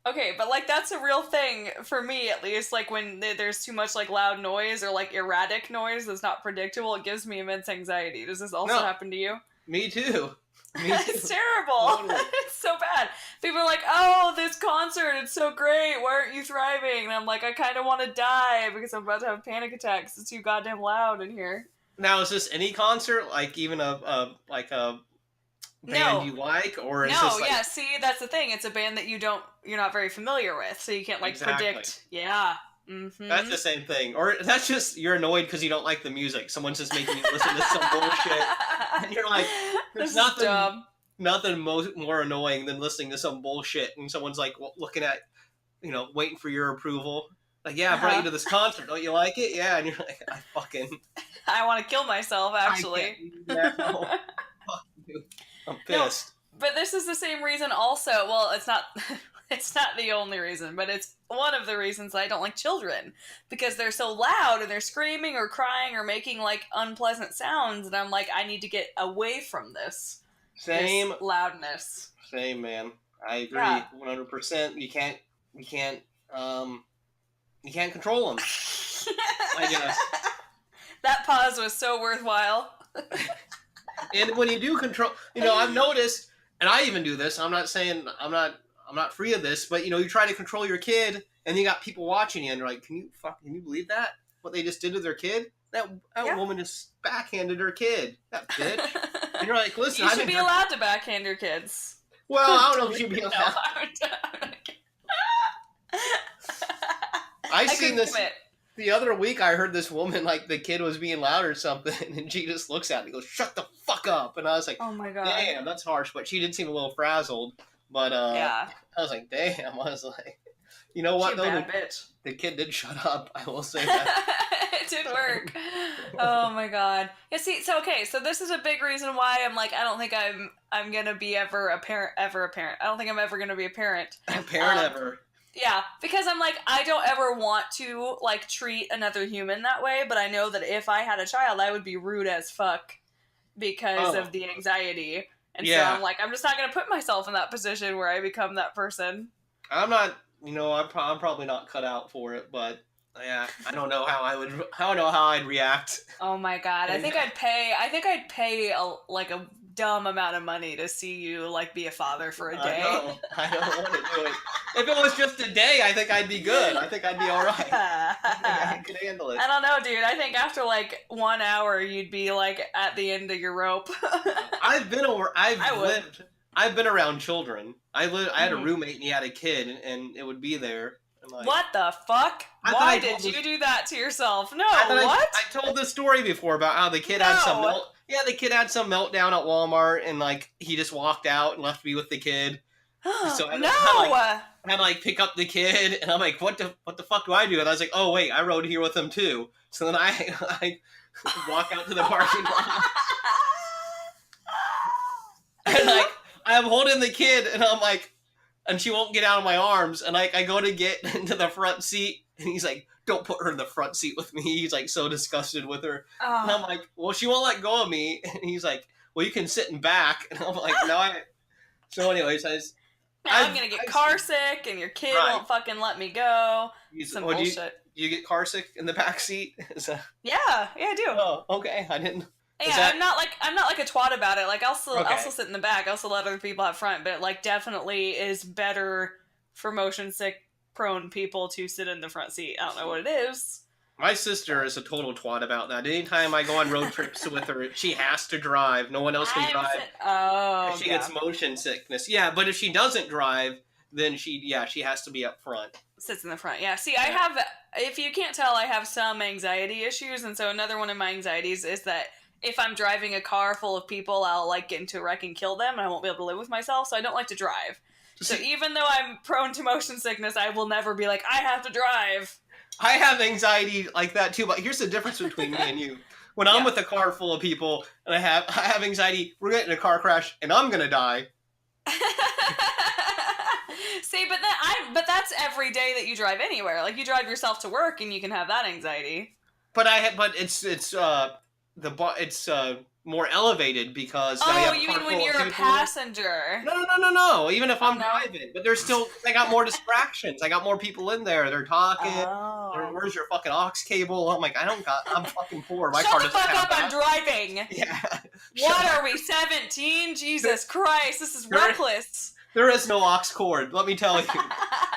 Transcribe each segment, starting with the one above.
Okay, but like that's a real thing for me at least. Like when there's too much like loud noise or like erratic noise that's not predictable, it gives me immense anxiety. Does this also No, happen to you? me too. Me It's too. terrible. Totally. It's so bad. People are like, "Oh, this concert, it's so great. Why aren't you thriving?" And I'm like, "I kind of want to die because I'm about to have a panic attack 'cause it's too goddamn loud in here." Now, is this any concert, like even a band No, you like, or is no, this yeah. like See, that's the thing. It's a band that you're not very familiar with, so you can't like exactly? predict. Yeah. That's Mm-hmm. the same thing, or that's just you're annoyed because you don't like the music. Someone's just making you listen to some bullshit, and you're like, "There's This is nothing, dumb. nothing more annoying than listening to some bullshit." And someone's like looking at, waiting for your approval. Like, yeah, I brought you Uh-huh. to this concert. Don't you like it? Yeah, and you're like, I fucking, I want to kill myself, I can't actually. do that. No, fuck you. I'm No, pissed. but this is the same reason also. Well, it's not it's not the only reason, but it's one of the reasons I don't like children because they're so loud and they're screaming or crying or making like unpleasant sounds and I'm like I need to get away from this Same, loudness. same, man. I agree, Yeah. 100%. You can't, um, you can't control them. I guess. That pause was so worthwhile. And when you do control, I've noticed, and I even do this. I'm not saying I'm not free of this, but you try to control your kid, and you got people watching you, and they're like, can you believe that? What they just did to their kid? That Yeah. woman just backhanded her kid. That bitch. And you're like, listen, You I've should been. be allowed to backhand your kids. Well, I don't know if she'd be No, allowed. I I seen couldn't this commit. the other week. I heard this woman like the kid was being loud or something, and she just looks at me and goes, "Shut the fuck up!" And I was like, Oh my god. "Damn, that's harsh." But she did seem a little frazzled. But Yeah. I was like, "Damn!" I was like, you know She what a though? bad bitch. The kid did shut up. I will say that. It did work. Oh my god. Yeah, see, so this is a big reason why I'm like, I don't think I'm gonna be ever a parent. I don't think I'm ever gonna be a parent. Parent ever. Yeah, because I'm like, I don't ever want to like treat another human that way, but I know that if I had a child, I would be rude as fuck because Oh, of the anxiety. And so yeah. I'm like, I'm just not gonna put myself in that position where I become that person. I'm not. I'm probably not cut out for it. But yeah, I don't know how I would. I don't know how I'd react. Oh my god! I And think I'd pay. I think I'd pay a dumb amount of money to see you like be a father for a I day. know. I don't want to do it. If it was just a day, I think I'd be good. I think I'd be all right. I could handle it. I don't know, dude. I think after like 1 hour, you'd be like at the end of your rope. I've been over. I would. Lived. I've been around children. I had a Mhm. roommate and he had a kid, and it would be there. And like, What the fuck? I thought Why I did told you do that to yourself? No, I thought what? I told this story before about how the kid had some No. yeah, the kid had some meltdown at Walmart, and like he just walked out and left me with the kid. So No. I had to like pick up the kid, and I'm like, what the fuck do I do? And I was like, oh wait, I rode here with him too. So then I walk out to the parking lot, and like I'm holding the kid, and I'm like, and she won't get out of my arms, and like I go to get into the front seat, and he's like, don't put her in the front seat with me. He's like so disgusted with her, and I'm Oh, like, well, she won't let go of me, and he's like, well, you can sit in back, and I'm like, no, I. So, anyways, now I'm gonna get car sick, and your kid Right. won't fucking let me go. Some what, bullshit. do you get car sick in the back seat? Yeah, I do. Oh, okay, I didn't. Yeah, Is that- I'm not like a twat about it. Like I'll Okay. still sit in the back. I'll still let other people have front, but it like definitely is better for motion sick prone people to sit in the front seat. I don't know what it is. My sister is a total twat about that. Anytime I go on road trips with her, she has to drive. No one else can drive. Oh, 'Cause she yeah. gets motion sickness. Yeah, but if she doesn't drive, then she has to be up front. Sits in the front. Yeah. See, I have. If you can't tell, I have some anxiety issues, and so another one of my anxieties is that if I'm driving a car full of people, I'll like get into a wreck and kill them, and I won't be able to live with myself. So I don't like to drive. So See, even though I'm prone to motion sickness, I will never be like I have to drive. I have anxiety like that too, but here's the difference between me and you. When I'm Yeah. with a car full of people and I have anxiety, we're getting in a car crash and I'm gonna die. See, but that's every day that you drive anywhere. Like you drive yourself to work and you can have that anxiety. But it's more elevated because now you Oh, have a you car mean when full of you're a people. passenger? No. Even if I'm no. driving, but there's still I got more distractions. I got more people in there. They're talking. Oh. Where's your fucking aux cable? I'm like, I'm fucking poor. My Shut car the doesn't fuck have up! that. I'm driving. Yeah. What are we, 17? Jesus Christ, this is reckless. There is no aux cord. Let me tell you.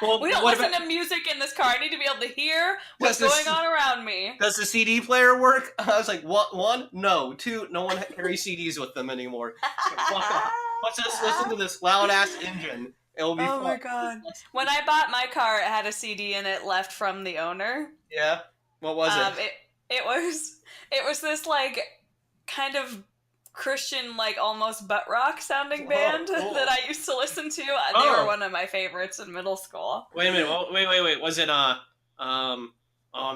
Well, we don't listen to music in this car. I need to be able to hear what's going on around me. Does the CD player work? I was like, what? One? No. Two? No one carries CDs with them anymore. So fuck off. Let's just listen to this loud ass engine. It'll be fun. My god. When I bought my car, it had a CD in it left from the owner. Yeah. What was it? It was this like kind of Christian, like almost butt rock sounding band cool. that I used to listen to. They were one of my favorites in middle school. Wait a minute. Wait. Was it I'm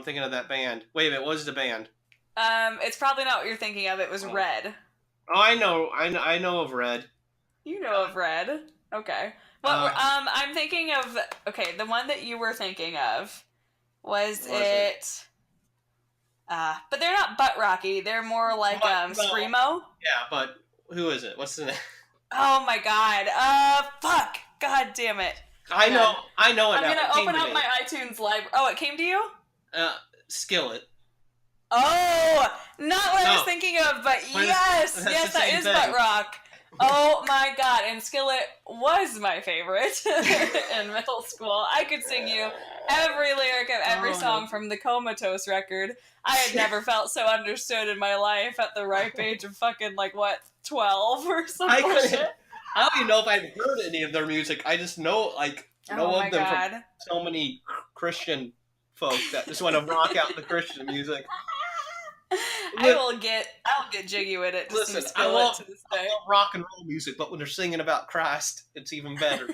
thinking of that band. Wait a minute. What was the band? It's probably not what you're thinking of. It was Red. Oh, I know of Red. You know of Red. Okay. Well, I'm thinking of the one that you were thinking of was it? But they're not butt rocky. They're more like screamo. Yeah, but who is it? What's the name? Oh my god. Fuck. God damn it. I know it. I'm gonna open up my iTunes library. Oh, it came to you? Skillet. Oh, not what I was thinking of, but yes, that is butt rock. Oh my god, and Skillet was my favorite in middle school. I could sing you every lyric of every song from the Comatose record. I had never felt so understood in my life at the ripe age of fucking 12 or something. I don't even know if I've heard any of their music. I just know of them from so many Christian folk that just want to rock out the Christian music. I'll get jiggy with it. Listen, I love rock and roll music, but when they're singing about Christ, it's even better.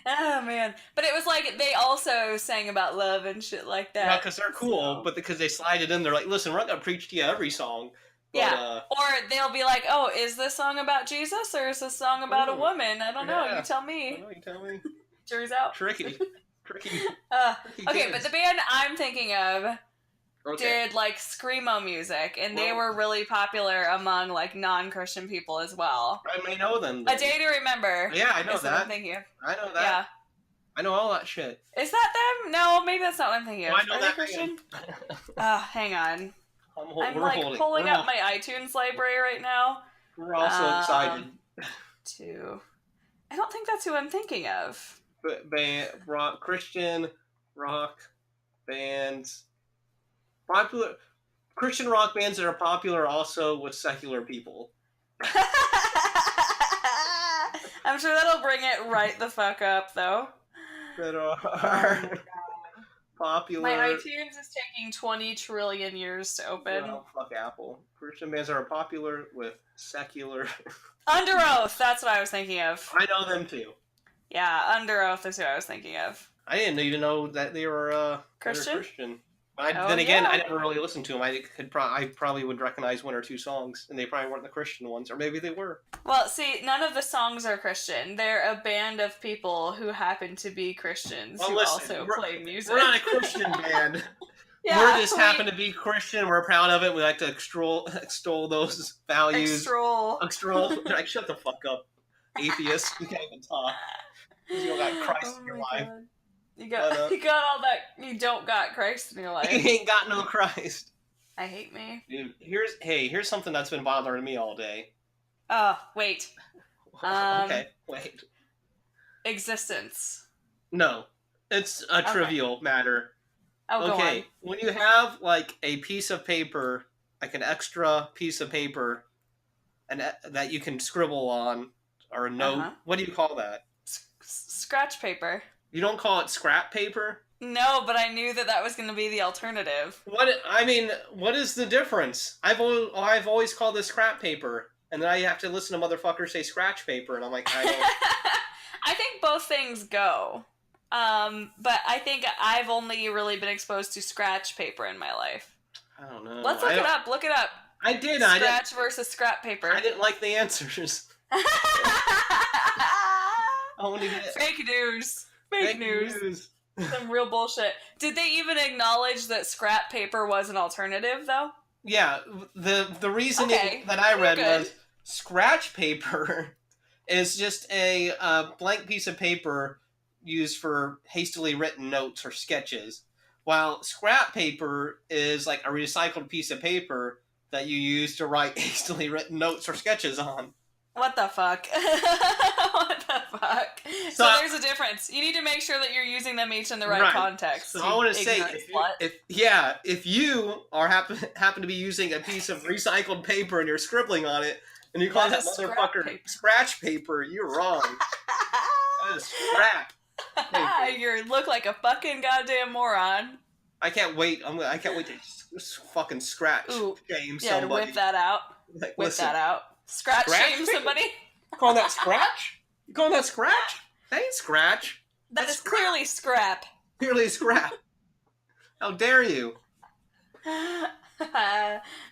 Oh man! But it was like they also sang about love and shit like that. Yeah, because they're cool, but because they slide it in, they're like, "Listen, we're not gonna preach to you every song." But, yeah, or they'll be like, "Oh, is this song about Jesus or is this song about a woman? I don't know. You tell me." You tell me. Jury's out. Tricky. Okay, but the band I'm thinking of did screamo music, and they were really popular among non-Christian people as well. I may know them. A Day to Remember. Yeah, I know that. What I'm thinking of. I know that. Yeah. I know all that shit. Is that them? No, maybe that's not what I'm thinking of. I know Are that they Christian? Hang on. I'm pulling up my iTunes library right now. We're also excited. I don't think that's who I'm thinking of. Christian rock bands. Popular Christian rock bands that are popular also with secular people. I'm sure that'll bring it right the fuck up, though. That are popular. My iTunes is taking 20 trillion years to open. Oh, fuck Apple. Christian bands that are popular with secular. Under Oath, that's what I was thinking of. I know them too. Yeah, Under Oath is who I was thinking of. I didn't even know that they were Christian. Then again, I never really listened to them. I probably would recognize one or two songs, and they probably weren't the Christian ones, or maybe they were. Well, see, none of the songs are Christian. They're a band of people who happen to be Christians also play music. We're not a Christian band. Yeah, we just happen to be Christian. We're proud of it. We like to extol those values. Extrol. Like, shut the fuck up, atheist. You can't even talk. You don't got Christ in your life. God. You got all that. You don't got Christ in your life. You ain't got no Christ. I hate me. Dude, here's something that's been bothering me all day. Wait. Okay, wait. Existence. No, it's a trivial matter. Oh, go on. When you have a piece of paper, an extra piece of paper, and that you can scribble on, or a note. What do you call that? Scratch paper. You don't call it scrap paper? No, but I knew that was going to be the alternative. What is the difference? I've always called this scrap paper, and then I have to listen to motherfuckers say scratch paper, and I'm like, I don't. I think both things go. But I think I've only really been exposed to scratch paper in my life. I don't know. Let's look it up. Look it up. I did. Scratch versus scrap paper. I didn't like the answers. Fake news. Fake news. Some real bullshit. Did they even acknowledge that scrap paper was an alternative, though? Yeah, the reasoning Okay, that I you're read good. was scratch paper is just a blank piece of paper used for hastily written notes or sketches, while scrap paper is like a recycled piece of paper that you use to write hastily written notes or sketches on. What the fuck? What the fuck? So, So there's a difference. You need to make sure that you're using them each in the right right. context. So I You want to say, ignorant slut. if you are happen to be using a piece of recycled paper and you're scribbling on it, and you call That that is scrap motherfucker paper. scratch paper, you're wrong. That is scrap paper. You look like a fucking goddamn moron. I can't wait. I can't wait to fucking scratch Ooh, shame yeah, somebody. to whip that out. Like, Whip listen, that out. Scratch scratch shame paper? somebody. You calling that scratch? You calling that scratch? That ain't scratch. That That's is clearly scrap. Clearly scrap. How dare you? Oh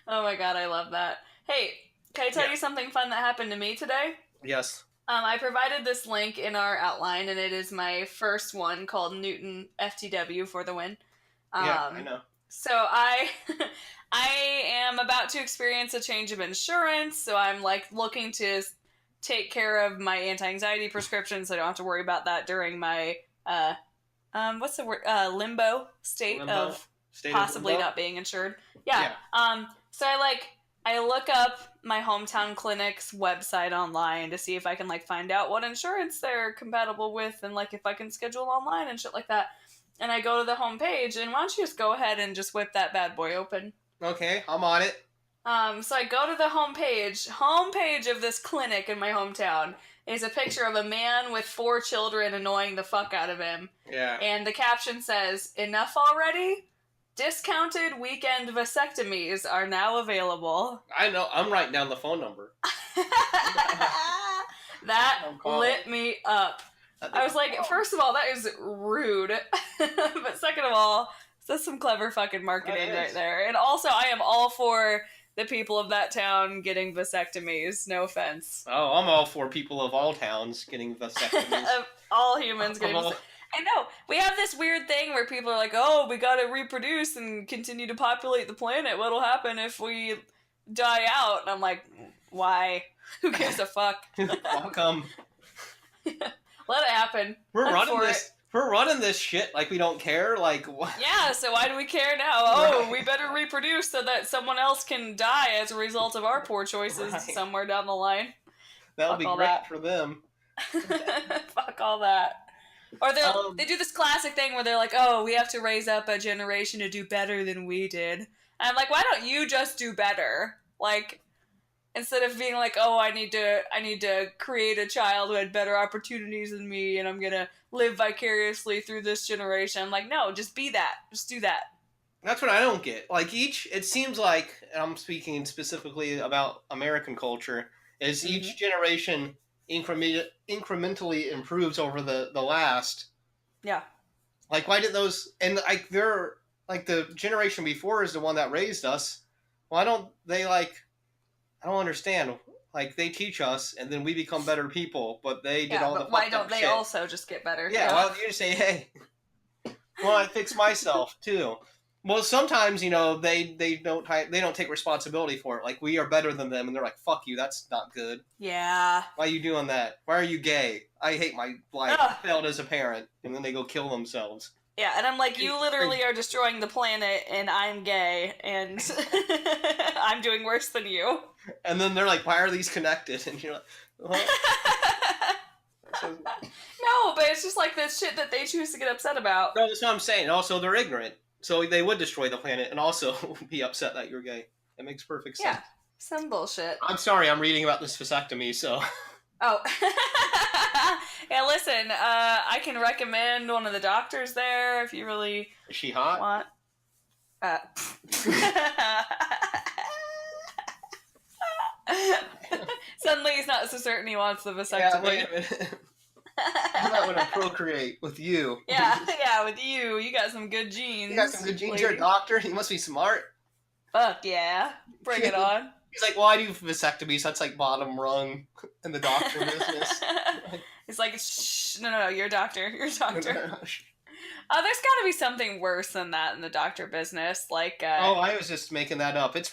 my god, I love that. Hey, can I tell Yeah. you something fun that happened to me today? Yes. I provided this link in our outline, and it is my first one called Newton FTW for the win. Yeah, I know. So I am about to experience a change of insurance, so I'm like looking to take care of my anti-anxiety prescription, so I don't have to worry about that during my what's the word, limbo state of State possibly limbo? not being insured. Yeah. So I look up my hometown clinic's website online to see if I can like find out what insurance they're compatible with, and like if I can schedule online and shit like that. And I go to the homepage, and why don't you just go ahead and just whip that bad boy open? Okay, I'm on it. So I go to the homepage of this clinic in my hometown is a picture of a man with 4 children annoying the fuck out of him. Yeah. And the caption says, "Enough already? Discounted weekend vasectomies are now available." I know. I'm writing down the phone number. That I'm calling. lit me up. I was like, first of all, that is rude. But second of all, that's some clever fucking marketing right there. And also, I am all for the people of that town getting vasectomies. No offense. Oh, I'm all for people of all towns getting vasectomies. All humans getting vasectomies. I know. We have this weird thing where people are like, oh, we gotta reproduce and continue to populate the planet. What'll happen if we die out? And I'm like, why? Who gives a fuck? How come? Let it happen. We're running this shit like we don't care. Like what? Yeah, so why do we care now? Oh, right. We better reproduce so that someone else can die as a result of our poor choices somewhere down the line. That'll be great for them. Fuck all that. Or they do this classic thing where they're like, oh, we have to raise up a generation to do better than we did. And I'm like, why don't you just do better? Like, instead of being like, oh, I need to create a child who had better opportunities than me, and I'm gonna live vicariously through this generation. I'm like, no, just be that. Just do that. That's what I don't get. Like it seems like, and I'm speaking specifically about American culture, is each generation incrementally improves over the last. Yeah. Like, why did those, and like they're like the generation before is the one that raised us. Why don't they like? I don't understand. Like, they teach us, and then we become better people, but they did all the fucked up shit. Why don't they also just get better? Yeah, well, you just say, hey, well, I fix myself, too. Well, sometimes, they don't take responsibility for it. Like, we are better than them, and they're like, fuck you, that's not good. Yeah. Why are you doing that? Why are you gay? I hate my life. I failed as a parent. And then they go kill themselves. Yeah, and I'm like, you literally are destroying the planet, and I'm gay, and I'm doing worse than you. And then they're like, why are these connected? And you're like, well. No, but it's just like this shit that they choose to get upset about. No, that's what I'm saying. Also, they're ignorant. So they would destroy the planet and also be upset that you're gay. That makes perfect sense. Yeah, some bullshit. I'm sorry, I'm reading about this vasectomy, so... Oh. Yeah, listen, I can recommend one of the doctors there if you really... Is she hot? Want. Suddenly he's not so certain he wants the vasectomy. Yeah, wait a minute. I'm not going to procreate with you. Yeah, with you. You got some good genes. You got some good genes. Lady. You're a doctor. You must be smart. Fuck yeah. Bring it on. He's like, well, I do vasectomies. That's like bottom rung in the doctor business. It's like, shh, no, you're a doctor. You're a doctor. There's got to be something worse than that in the doctor business. Like, Oh, I was just making that up. That's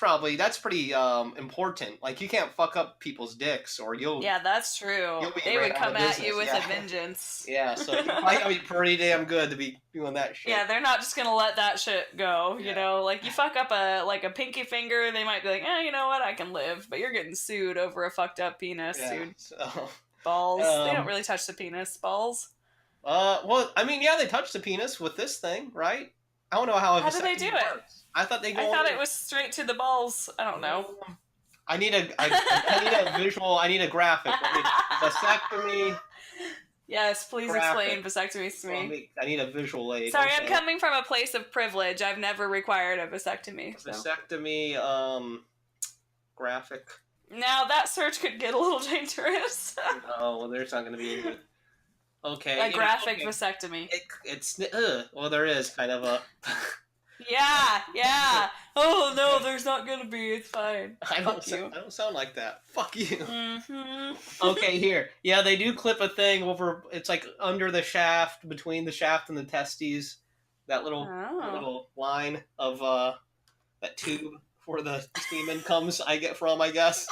pretty important. Like, you can't fuck up people's dicks, or yeah, that's true. you'll be They ran would out come of at business. you with Yeah. a vengeance. Yeah, so you might be pretty damn good to be doing that shit. Yeah, they're not just gonna let that shit go. You Yeah. know, like you fuck up a pinky finger, they might be like, you know what, I can live. But you're getting sued over a fucked up penis, Yeah. dude. So, Balls. They don't really touch the penis. Balls. well, I mean, yeah, they touch the penis with this thing, right? I don't know how. How do they do it? Works. I thought it was straight to the balls. I don't know. I need a visual. I need a graphic. Vasectomy. Yes, please explain vasectomies to me. I need a visual aid. Sorry, I'm coming from a place of privilege. I've never required a vasectomy. So. Vasectomy, graphic. Now that search could get a little dangerous. Oh, well, there's not going to be any. Okay. A graphic vasectomy. Well, there is kind of a. Yeah. Oh no, there's not gonna be. It's fine. I don't sound like that. Fuck you. Mm-hmm. Okay, here. Yeah, they do clip a thing over. It's like under the shaft, between the shaft and the testes. That little line of that tube where the semen comes. I guess.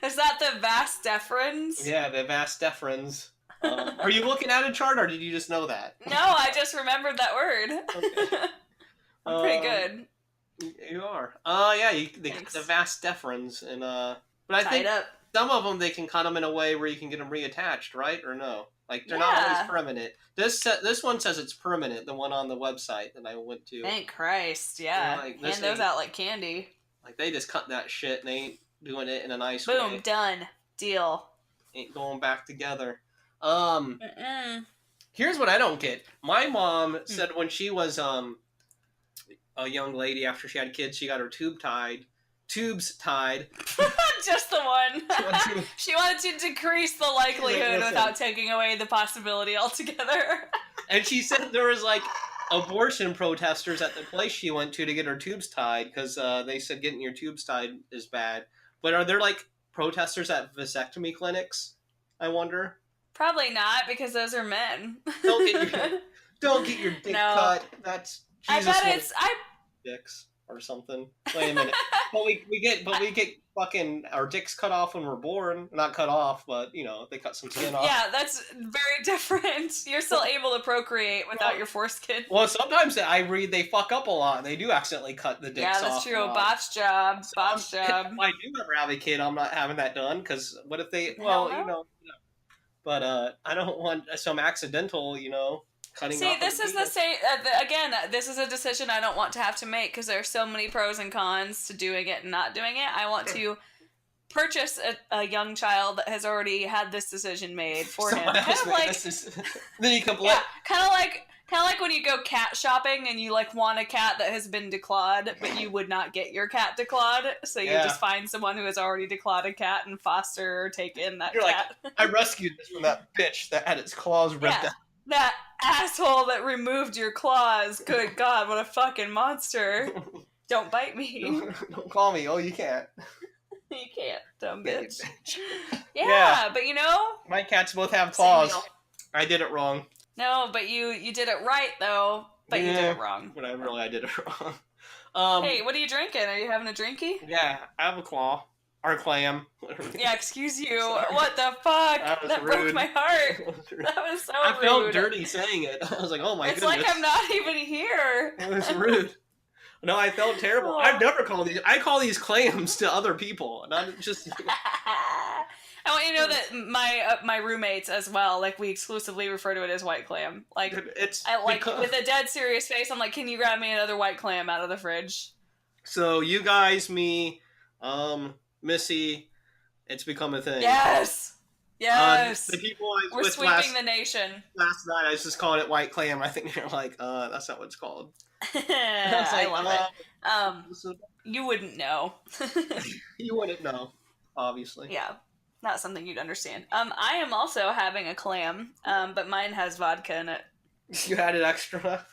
Is that the vas deferens? Yeah, the vas deferens. Are you looking at a chart, or did you just know that? No, I just remembered that word. Okay. I'm pretty good. You are. Yeah, they cut the vas deferens, and but I think up. some of them they can cut them in a way where you can get them reattached, right? Or no? Like they're not always permanent. This one says it's permanent. The one on the website that I went to. Thank Christ! Yeah, like, hand those out like candy. Like they just cut that shit, and they ain't doing it in a nice way. Boom, way. done, deal. Ain't going back together. Here's what I don't get. My mom said when she was a young lady, after she had kids, she got her tubes tied. Just the one. She wanted to decrease the likelihood without taking away the possibility altogether. And she said there was like abortion protesters at the place she went to get her tubes tied because they said getting your tubes tied is bad. But are there like protesters at vasectomy clinics? I wonder. Probably not, because those are men. Don't get your dick cut. That's Jesus. I bet it's dicks or something. Wait a minute. but we get fucking our dicks cut off when we're born. Not cut off, but they cut some skin off. Yeah, that's very different. You're still able to procreate without your foreskin. Well, sometimes I read they fuck up a lot. They do accidentally cut the dicks off. Yeah, that's true. Botch job. Botch job. If I do ever have a kid, I'm not having that done because what if they? But I don't want some accidental, cutting. See, this is the same. Again, this is a decision I don't want to have to make because there are so many pros and cons to doing it and not doing it. I want to purchase a young child that has already had this decision made for him. Kind of like then you can kind of like when you go cat shopping and you want a cat that has been declawed, but you would not get your cat declawed, so you just find someone who has already declawed a cat and foster or take in that cat. Like, I rescued this from that bitch that had its claws ripped out. That asshole that removed your claws. Good God, what a fucking monster. Don't bite me. Don't call me. Oh, you can't. You can't, dumb bitch. Yeah, but my cats both have claws. I did it wrong. No, but you did it right, though. But you did it wrong. But I did it wrong. Hey, what are you drinking? Are you having a drinky? Yeah, I have a claw. Or clam. Yeah, excuse you. Sorry. What the fuck? That broke my heart. That was so rude. I felt dirty saying it. I was like, oh my goodness. It's like I'm not even here. It was rude. No, I felt terrible. Oh. I've never called these. I call these clams to other people, not just. I want you to know that my roommates as well, we exclusively refer to it as white clam. With a dead serious face, I'm like, can you grab me another white clam out of the fridge? So you guys, me, Missy, it's become a thing. Yes. The people We're sweeping the nation. Last night I was just calling it white clam. I think they're like, that's not what it's called. I love it. You wouldn't know. You wouldn't know, obviously. Yeah. Not something you'd understand. I am also having a clam, but mine has vodka in it. You had it extra?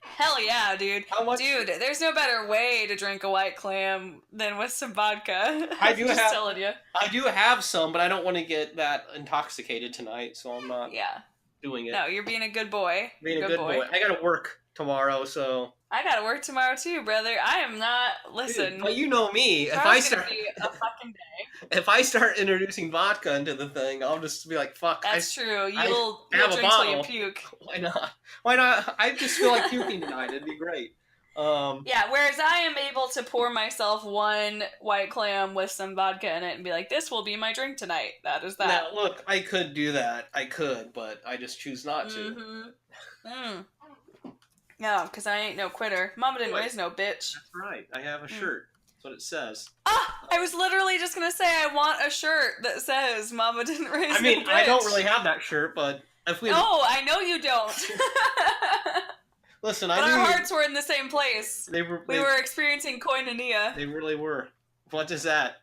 Hell yeah, dude. How much? Dude, there's no better way to drink a white clam than with some vodka. I do telling you. I do have some, but I don't want to get that intoxicated tonight, so I'm not. Yeah. doing it. No, you're being a good boy. Being a good boy. I gotta work tomorrow, so. I gotta work tomorrow too, brother. I am not. Listen. Dude, but you know me. Tomorrow's gonna be a fucking day. If I start introducing vodka into the thing, I'll just be like, "Fuck." That's true. You'll have a drink till you bottle. puke. Why not? Why not? I just feel like puking tonight. It'd be great. Yeah, whereas I am able to pour myself one White Clam with some vodka in it and be like, this will be my drink tonight. That is that. Now, look, I could do that. I could, but I just choose not to. Mm-hmm. No, because I ain't no quitter. Mama didn't raise no bitch. That's right. I have a shirt. That's what it says. Ah! I was literally just going to say I want a shirt that says Mama didn't raise no bitch. I don't really have that shirt, but if we... No, I know you don't. Listen, but our hearts were in the same place. We were experiencing koinonia. They really were. What is that?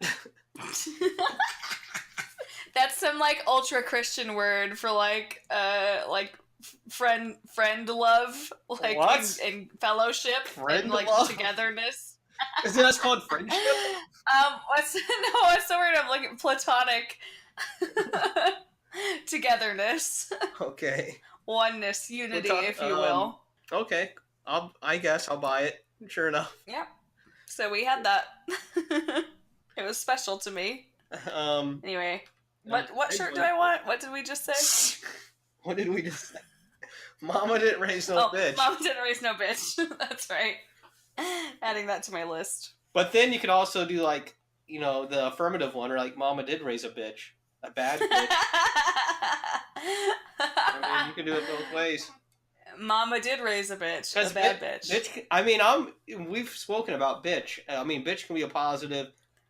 That's some like ultra Christian word for like friend love, like in fellowship, friend and like love? Togetherness. Isn't that called friendship? What's the word? I'm looking platonic. Togetherness. Okay. Oneness, unity, if you will. Okay, I guess I'll buy it. Sure enough. Yeah. So we had that. It was special to me. Anyway, what shirt do I want? What did we just say? What did we just say? Mama didn't raise no bitch. Mama didn't raise no bitch. That's right. Adding that to my list. But then you could also do like, the affirmative one, or like Mama did raise a bitch. A bad bitch. I mean, you can do it both ways. Mama did raise a bitch. A bad bitch. We've spoken about bitch. I mean, bitch can be a positive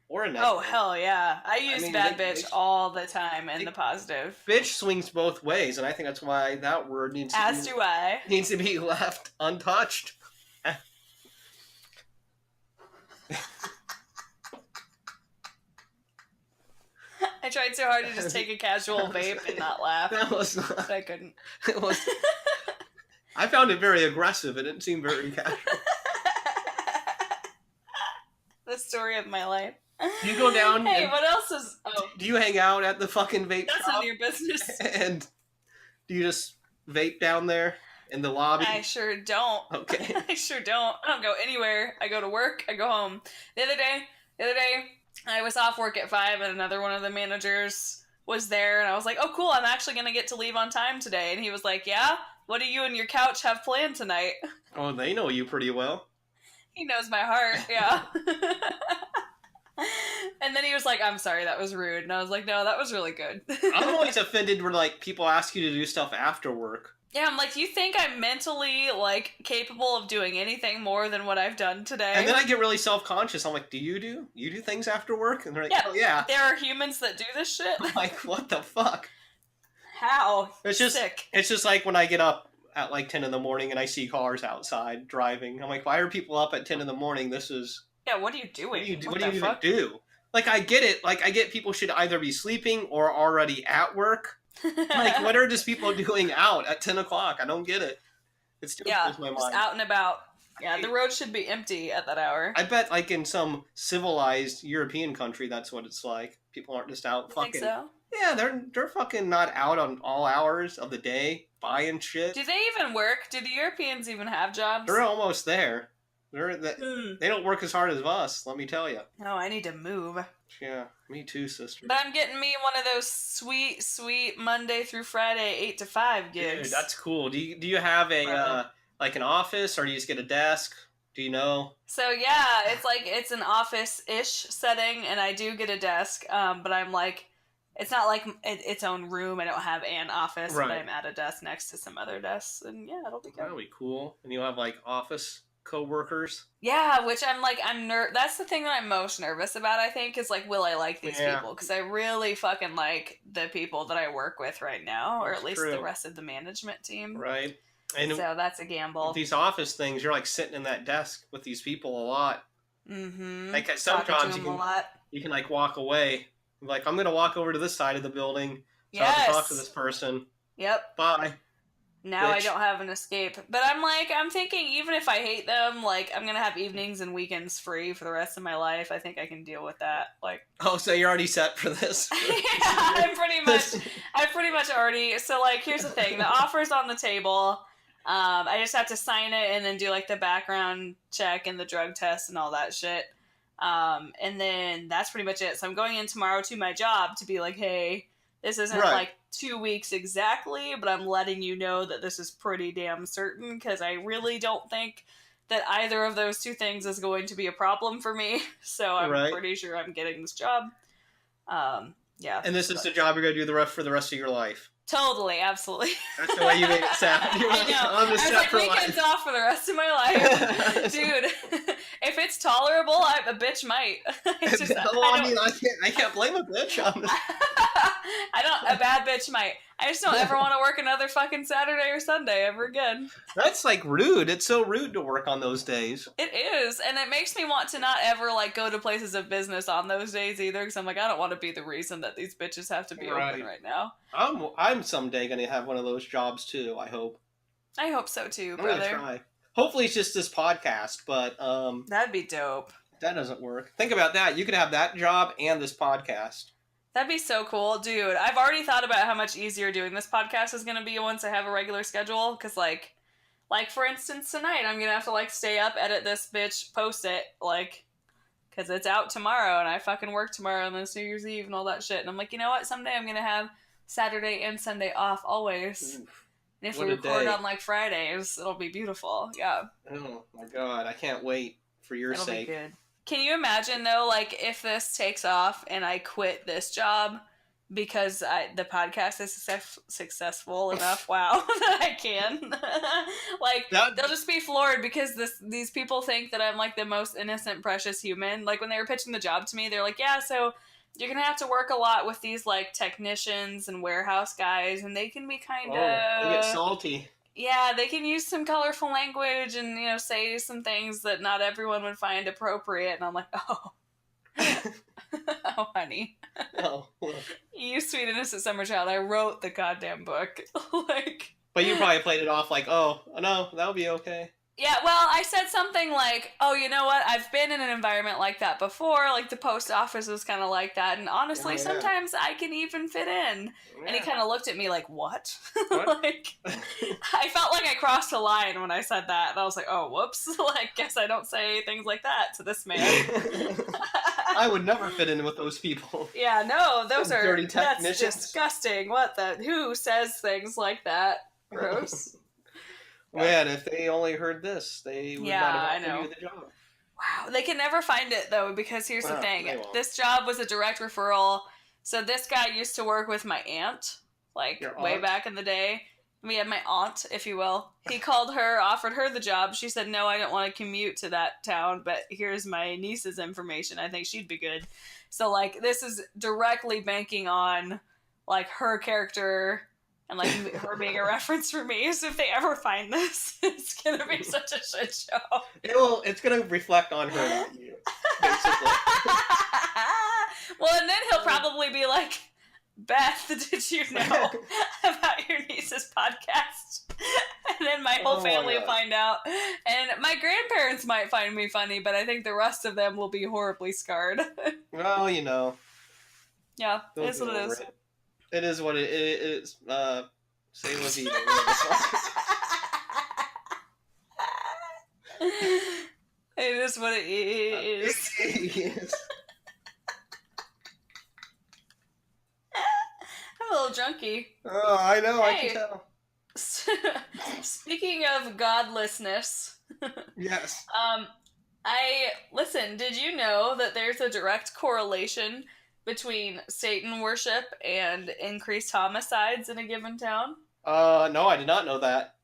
or a negative. Oh, hell yeah. I use bad bitch all the time in the positive. Bitch swings both ways, and I think that's why that word needs to be left untouched. I tried so hard to just take a casual vape and not laugh. That was not. But I couldn't. It was. I found it very aggressive. It didn't seem very casual. The story of my life. Do you go down? Hey, what else is... Oh. Do you hang out at the fucking vape shop? That's none of your business. And do you just vape down there in the lobby? I sure don't. Okay. I sure don't. I don't go anywhere. I go to work. I go home. The other day, I was off work at 5 and another one of the managers was there. And I was like, oh, cool. I'm actually going to get to leave on time today. And he was like, yeah? What do you and your couch have planned tonight? Oh, they know you pretty well. He knows my heart, yeah. And then he was like, I'm sorry, that was rude. And I was like, no, that was really good. I'm always offended when, like, people ask you to do stuff after work. Yeah, I'm like, you think I'm mentally, like, capable of doing anything more than what I've done today? And then I get really self-conscious. I'm like, do you do things after work? And they're like, oh, yeah. There are humans that do this shit? I'm like, what the fuck? How? It's just sick. It's just like when I get up at like 10 in the morning and I see cars outside driving. I'm like, why are people up at 10 in the morning? This is... Yeah, what are you doing? What do you even do? Like, I get it. Like, I get people should either be sleeping or already at work. Like, what are just people doing out at 10 o'clock? I don't get it. It still blows my mind. Just out and about. Yeah, the road should be empty at that hour. I bet, like, in some civilized European country, that's what it's like. People aren't just out fucking... Think so? Yeah, they're fucking not out on all hours of the day buying shit. Do they even work? Do the Europeans even have jobs? They're almost there. They don't work as hard as us, let me tell you. No, I need to move. Yeah, me too, sister. But I'm getting me one of those sweet, sweet Monday through Friday 8 to 5 gigs. Dude, that's cool. Do you have a like an office, or do you just get a desk? Do you know? So yeah, it's an office-ish setting, and I do get a desk. But I'm like, it's not like its own room. I don't have an office, right. But I'm at a desk next to some other desks, and yeah, it'll be good. That'll be cool. And you'll have like office co-workers. Yeah, which that's the thing that I'm most nervous about, I think, is like, will I like these people? Because I really fucking like the people that I work with right now, or at least the rest of the management team. Right. And so that's a gamble. These office things, you're like sitting in that desk with these people a lot. Mm-hmm. Like at some jobs you can like walk away. Like, I'm gonna walk over to this side of the building so I can talk to this person. Yep. Bye. Now I bitch. don't have an escape. But I'm thinking even if I hate them, like, I'm gonna have evenings and weekends free for the rest of my life. I think I can deal with that. Like, Oh, so you're already set for this? yeah, I pretty much already. So, like, here's the thing: the offer's on the table. I just have to sign it and then do like the background check and the drug test and all that shit. And then that's pretty much it. So I'm going in tomorrow to my job to be like, hey, this isn't Right. like 2 weeks exactly, but I'm letting you know that this is pretty damn certain because I really don't think that either of those two things is going to be a problem for me. So I'm Right. pretty sure I'm getting this job. Yeah. And this is the job you're going to do for the rest of your life. Totally, absolutely. That's the way you made it sound. You're I like, know. I'm I was set like, for weekends life. off for the rest of my life. Dude, if it's tolerable, a bitch might. It's just, I can't blame a bitch. a bad bitch might. I just don't ever want to work another fucking Saturday or Sunday ever again. That's like rude. It's so rude to work on those days. It is, and it makes me want to not ever like go to places of business on those days either, because I'm like, I don't want to be the reason that these bitches have to be open right now. I'm someday going to have one of those jobs too, I hope. I hope so too, I'm going brother. to try. Hopefully it's just this podcast, but that'd be dope. That doesn't work. Think about that. You could have that job and this podcast. That'd be so cool. Dude, I've already thought about how much easier doing this podcast is going to be once I have a regular schedule. Because, like for instance, tonight, I'm going to have to, like, stay up, edit this bitch, post it, like, because it's out tomorrow, and I fucking work tomorrow, and then it's New Year's Eve and all that shit. And I'm like, you know what? Someday I'm going to have Saturday and Sunday off always. Oof. And if What we a record day. on, like, Fridays, it'll be beautiful. Yeah. Oh, my God. I can't wait for your It'll sake. be good. Can you imagine, though, like, if this takes off and I quit this job because the podcast is successful enough, wow, that I can. Like, they'll just be floored because these people think that I'm, like, the most innocent, precious human. Like, when they were pitching the job to me, they're like, yeah, so you're going to have to work a lot with these, like, technicians and warehouse guys, and they can be kind of... they get salty. Yeah, they can use some colorful language and, you know, say some things that not everyone would find appropriate. And I'm like, oh. Oh, honey. Oh, look. You sweet innocent summer child. I wrote the goddamn book. Like... But you probably played it off like, oh, no, that'll be okay. Yeah, well, I said something like, oh, you know what? I've been in an environment like that before. Like, the post office was kind of like that. And honestly, sometimes I can even fit in. Yeah. And he kind of looked at me like, what? Like, I felt like I crossed a line when I said that. And I was like, oh, whoops. Like, guess I don't say things like that to this man. I would never fit in with those people. Yeah, no, those are dirty technicians. That's disgusting. Who says things like that? Gross. Man, if they only heard this, they would not have offered you the job. Wow, they can never find it though, because here's the thing: this job was a direct referral. So this guy used to work with my aunt, like way back in the day. We had my aunt, if you will. He called her, offered her the job. She said, "No, I don't want to commute to that town, but here's my niece's information. I think she'd be good." So like, this is directly banking on like her character. And, like, her being a reference for me. So if they ever find this, it's going to be such a shit show. It's going to reflect on her, not you, basically. Well, and then he'll probably be like, Beth, did you know about your niece's podcast? And then my whole family will find out. And my grandparents might find me funny, but I think the rest of them will be horribly scarred. Well, you know. Yeah, it is what it is. It is what it is. Say la vida. It is what it is. Yes. I'm a little drunky. Oh, I know. Hey. I can tell. Speaking of godlessness. Yes. Listen, did you know that there's a direct correlation between Satan worship and increased homicides in a given town? No, I did not know that.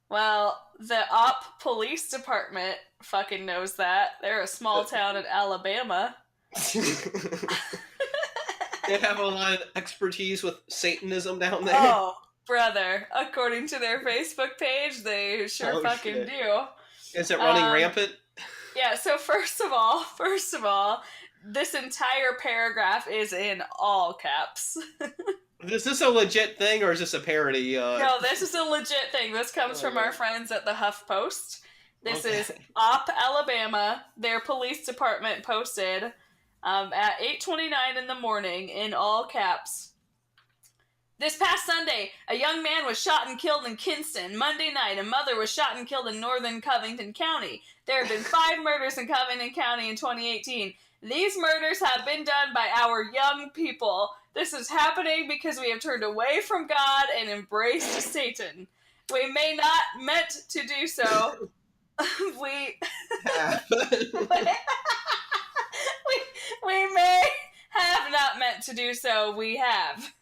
Well, the Op Police Department fucking knows that. They're a small town in Alabama. They have a lot of expertise with Satanism down there. Oh, brother. According to their Facebook page, they sure fucking do. Is it running rampant? Yeah, so first of all, this entire paragraph is in all caps. Is this a legit thing or is this a parody? No, this is a legit thing. This comes from our friends at the HuffPost. This is Opp, Alabama. Their police department posted at 8:29 in the morning in all caps. This past Sunday, a young man was shot and killed in Kinston. Monday night, a mother was shot and killed in northern Covington County. There have been 5 murders in Covington County in 2018. These murders have been done by our young people. This is happening because we have turned away from God and embraced Satan. We may not meant to do so. we may have not meant to do so. We have.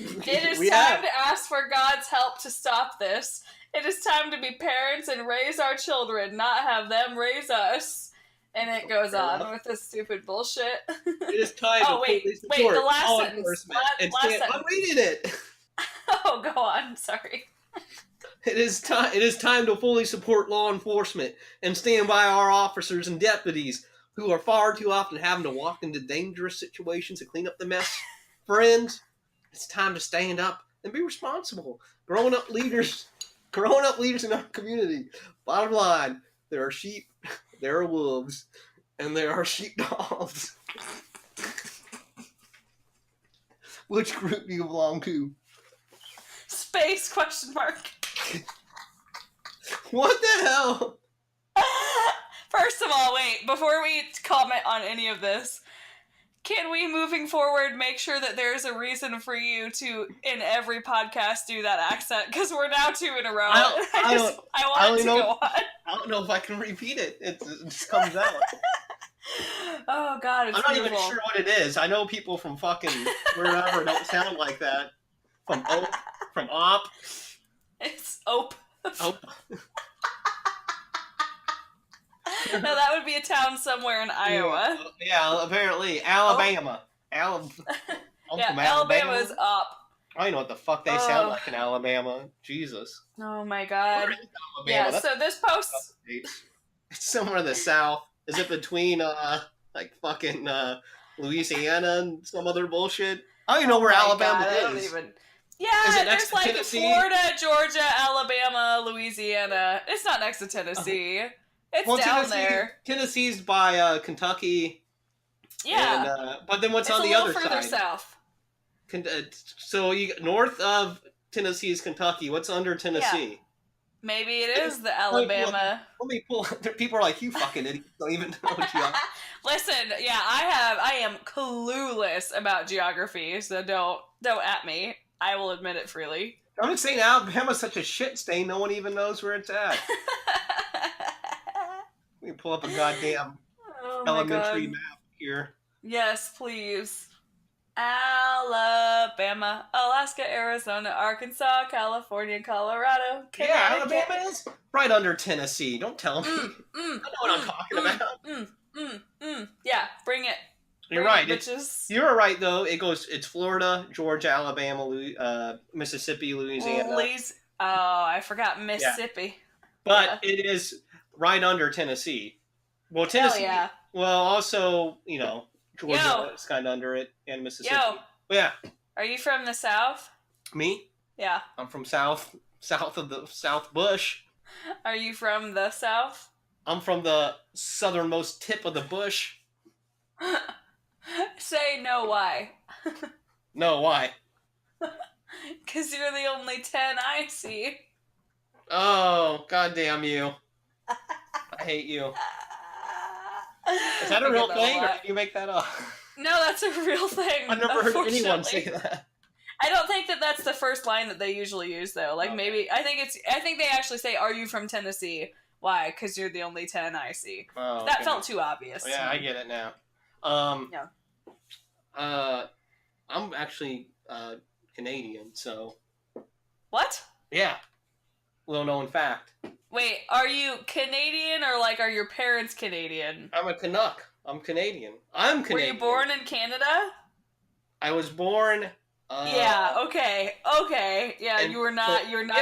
It is time to ask for God's help to stop this. It is time to be parents and raise our children, not have them raise us. And it goes on with this stupid bullshit. It is time to wait, the last sentence. Last sentence. I'm reading it. Oh, go on. Sorry. It is time to fully support law enforcement and stand by our officers and deputies who are far too often having to walk into dangerous situations to clean up the mess. Friends, it's time to stand up and be responsible. Growing up leaders in our community. Bottom line, there are sheep, there are wolves, and there are sheepdogs. Which group do you belong to? Space ? What the hell? First of all, wait, before we comment on any of this, can we, moving forward, make sure that there's a reason for you to, in every podcast, do that accent? Because we're now 2 in a row. I want it to go on. I don't know if I can repeat it. It just comes out. Oh, God, it's I'm not beautiful. even sure what it is. I know people from fucking wherever don't sound like that. From Op. It's Ope. Ope. No, that would be a town somewhere in Iowa. Yeah, apparently. Alabama. Alabama's up. I don't know what the fuck they sound like in Alabama. Jesus. Oh my God. Alabama? Yeah, so this post... It's somewhere in the south. Is it between, fucking, Louisiana and some other bullshit? I don't even know where Alabama is. I don't even... Yeah, there's like Tennessee? Florida, Georgia, Alabama, Louisiana. It's not next to Tennessee. It's down there. Tennessee's by Kentucky. Yeah. And, but then what's on the other side? It's a little further south. So you north of Tennessee is Kentucky. What's under Tennessee? Yeah. Maybe it is the Alabama. Let me pull. People are like, you fucking idiot. Don't even know what you are. Listen, yeah, I am clueless about geography, so don't at me. I will admit it freely. I'm just saying Alabama's such a shit stain, no one even knows where it's at. Let me pull up a goddamn elementary map here. Yes, please. Alabama, Alaska, Arizona, Arkansas, California, Colorado, Connecticut. Yeah, Alabama is right under Tennessee. Don't tell me. I know what I'm talking about. Yeah, bring it. You're right. Bitches. You're right, though. It's Florida, Georgia, Alabama, Mississippi, Louisiana. I forgot Mississippi. Yeah. But it is right under Tennessee. Well, Tennessee. Hell yeah. Well, also, Georgia is kind of under it, and Mississippi. Yeah. Are you from the South? Me? Yeah. I'm from south of the South Bush. Are you from the South? I'm from the southernmost tip of the bush. Say no, why? No, why? Because you're the only 10 I see. Oh, goddamn you. I hate you. Is that a real thing, or did you make that up? No, that's a real thing. I've never heard anyone say that. I don't think that that's the first line that they usually use, though. Like, maybe... I think they actually say, are you from Tennessee? Why? Because you're the only 10 I see. Oh, that felt too obvious. Yeah, I get it now. I'm actually Canadian, so... What? Yeah. Little known fact. Wait, are you Canadian, or, are your parents Canadian? I'm a Canuck. I'm Canadian. I'm Canadian. Were you born in Canada? I was born... yeah, okay. Yeah, you're not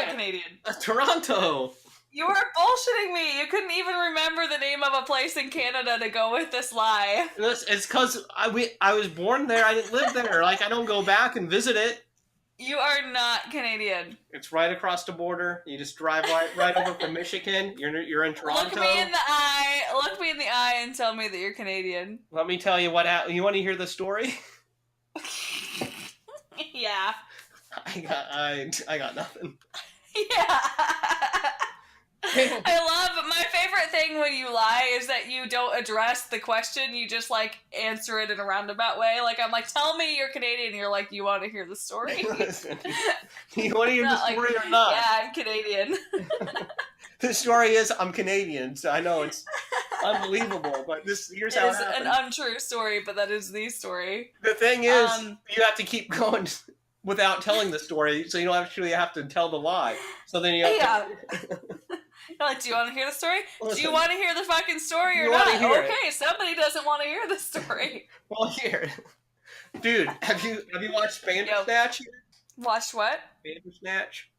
Canadian. Toronto! You were bullshitting me. You couldn't even remember the name of a place in Canada to go with this lie. It's because I was born there. I didn't live there. I don't go back and visit it. You are not Canadian. It's right across the border. You just drive right over from Michigan. You're in Toronto. Look me in the eye. Look me in the eye and tell me that you're Canadian. Let me tell you what happened. You want to hear the story? Yeah. I got nothing. Yeah. I love, my favorite thing when you lie is that you don't address the question, you just, like, answer it in a roundabout way. Like, I'm like, tell me you're Canadian, and you're like, you want to hear the story? Listen, you want to hear the story or not? Yeah, I'm Canadian. The story is, I'm Canadian, so I know it's unbelievable, but here's how it happened. It is an untrue story, but that is the story. The thing is, you have to keep going without telling the story, so you don't actually have to tell the lie. So then you have to... You're like, do you want to hear the story? Listen, do you want to hear the fucking story or not? Okay, somebody doesn't want to hear the story. Well, here. Dude, have you watched Bandersnatch? Watched what? Bandersnatch?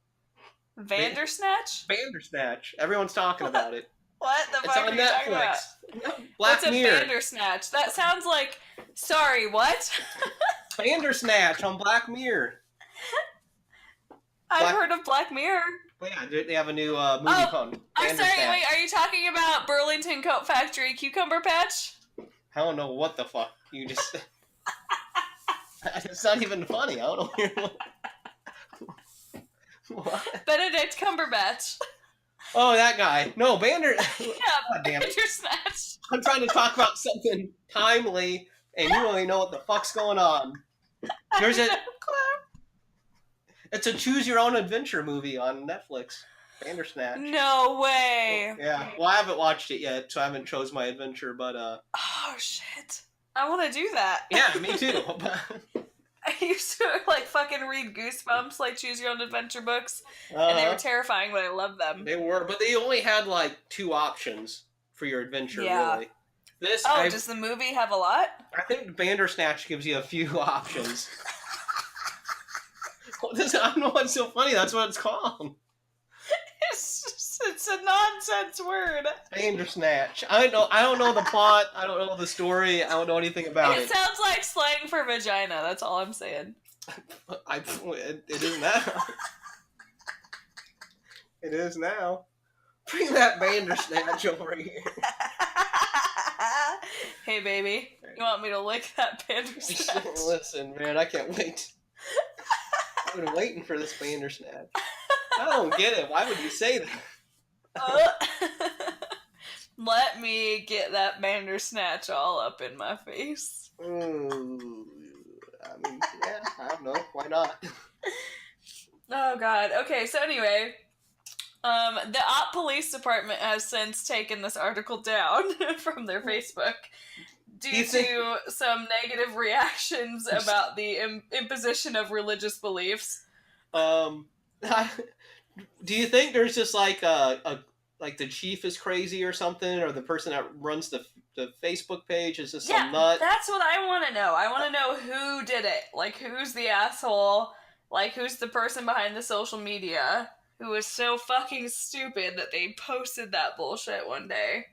Vandersnatch? Bandersnatch. Everyone's talking about it. What the fuck are you talking about? Black Mirror. What's a Bandersnatch? That sounds like... Sorry, what? Bandersnatch on Black Mirror. I've heard of Black Mirror. Well, yeah, they have a new movie called I'm sorry, wait, are you talking about Burlington Coat Factory Cucumber Patch? I don't know what the fuck you just said. It's not even funny. I don't know what? Benedict Cumberbatch. Oh, that guy. No, Yeah, God damn it. Bandersnatch. I'm trying to talk about something timely, and you don't even know what the fuck's going on. There's a... It's a choose-your-own-adventure movie on Netflix. Bandersnatch. No way. Yeah. Well, I haven't watched it yet, so I haven't chose my adventure, but Oh, shit. I want to do that. Yeah, me too. I used to, like, fucking read Goosebumps, like, choose-your-own-adventure books, and they were terrifying, but I loved them. They were, but they only had, like, 2 options for your adventure, really. Does the movie have a lot? I think Bandersnatch gives you a few options. I don't know what's so funny. That's what it's called. It's a nonsense word. Bandersnatch. I don't know the plot. I don't know the story. I don't know anything about it. It sounds like slang for vagina. That's all I'm saying. It is now. It is now. Bring that Bandersnatch over here. Hey, baby. You want me to lick that Bandersnatch? Listen, man, I can't wait. I've been waiting for this Bandersnatch. I don't get it. Why would you say that? Let me get that Bandersnatch all up in my face. Ooh, I mean, yeah, I don't know. Why not? Oh, God. Okay, so anyway, the Op Police Department has since taken this article down from their Facebook due to some negative reactions about the imposition of religious beliefs. Do you think there's just like like the chief is crazy or something, or the person that runs the Facebook page is just some nut? That's what I want to know. I want to know who did it. Like, who's the asshole? Like, who's the person behind the social media who was so fucking stupid that they posted that bullshit one day?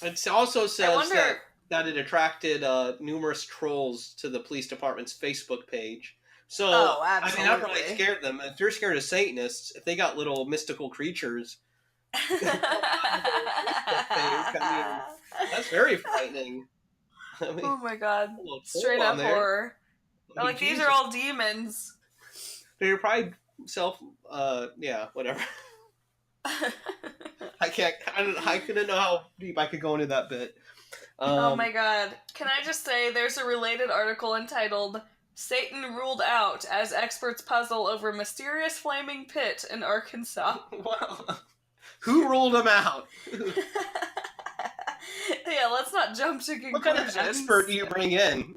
It also says that it attracted numerous trolls to the police department's Facebook page. So, I mean, that probably scared them. If they're scared of Satanists, if they got little mystical creatures, I mean, that's very frightening. I mean, oh my god. Straight up horror. Like, these are all demons. They're probably yeah, whatever. I couldn't know how deep I could go into that bit. Oh my god. Can I just say, there's a related article entitled, Satan Ruled Out as Experts Puzzle Over Mysterious Flaming Pit in Arkansas. Wow. Who ruled him out? Yeah, let's not jump to conclusions. What kind of expert do you bring in?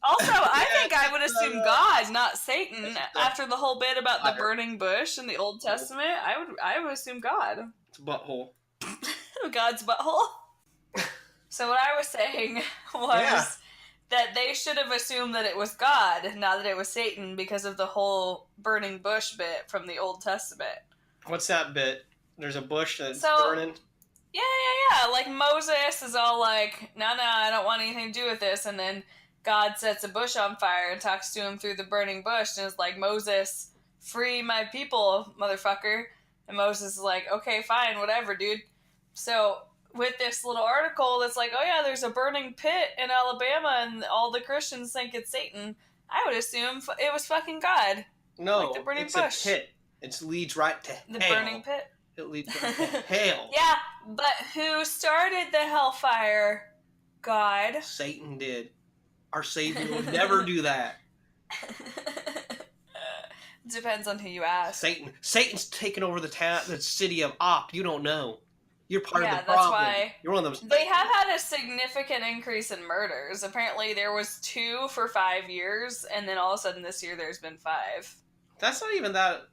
Also, I think I would assume God, not Satan. After the whole bit about the burning bush in the Old Testament, I would assume God. It's a butthole. God's butthole? So what I was saying was that they should have assumed that it was God, not that it was Satan, because of the whole burning bush bit from the Old Testament. What's that bit? There's a bush that's burning? Yeah. Like, Moses is all like, no, I don't want anything to do with this. And then God sets a bush on fire and talks to him through the burning bush and is like, Moses, free my people, motherfucker. And Moses is like, okay, fine, whatever, dude. So with this little article that's like, oh yeah, there's a burning pit in Alabama and all the Christians think it's Satan, I would assume it was fucking God. No, like the burning it's bush. a pit. It leads right to The hell. burning pit? It leads right to hell. Yeah, but who started the hellfire? God. Satan did. Our Savior would never do that. Depends on who you ask. Satan's taken over the city of Op. You don't know. You're part of the that's problem. why You're one of those. They have had a significant increase in murders. Apparently, there was 2 for 5 years, and then all of a sudden this year there's been 5. That's not even that.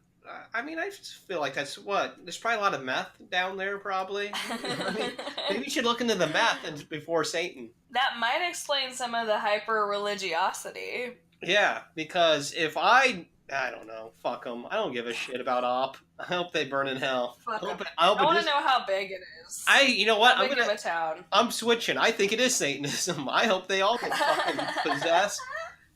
I mean, I just feel like that's what. There's probably a lot of meth down there, probably. I mean, maybe you should look into the meth before Satan. That might explain some of the hyper-religiosity. Yeah, because if I don't know, fuck them. I don't give a shit about Op. I hope they burn in hell. Fuck 'em. I want to know how big it is. You know what? How big of a town? I'm switching. I think it is Satanism. I hope they all get fucking possessed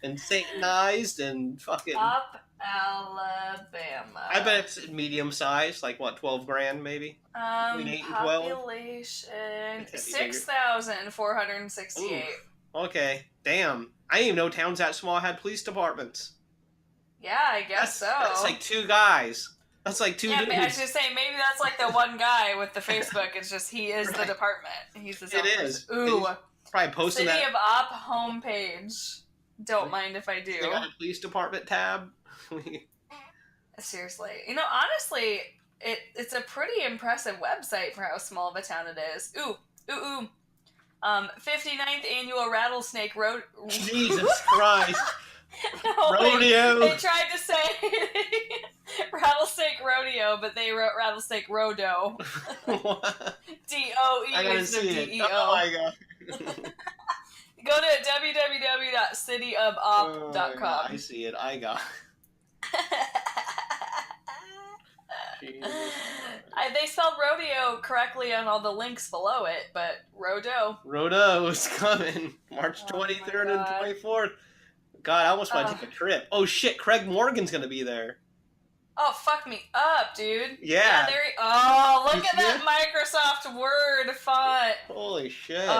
and Satanized and fucking. Up Alabama. I bet it's medium size, like what, 12 grand maybe? Between 8 and 12? Population 6,468. Okay, damn. I didn't even know towns that small had police departments. Yeah, I guess so. That's like 2 guys. That's like 2 dudes. I was just saying, maybe that's like the one guy with the Facebook. It's just he is the department. He's his own person. Ooh. Probably posting City that. of Op homepage. Don't mind if I do. They got a police department tab. Seriously. You know, honestly, it's a pretty impressive website for how small of a town it is. Ooh. 59th annual rattlesnake road. Jesus Christ. No, rodeo. They tried to say rattlesnake rodeo, but they wrote rattlesnake rodo. D-O-E I gotta instead see of it. D-E-O. Oh my god. Go to www.cityofop.com. I see it. I got it. They spelled rodeo correctly on all the links below it, but rodo. Rodo is coming. March 23rd and 24th. God, I almost want to take a trip. Oh shit, Craig Morgan's gonna be there. Oh, fuck me up, dude. Yeah. Look at that Microsoft Word font. Holy shit.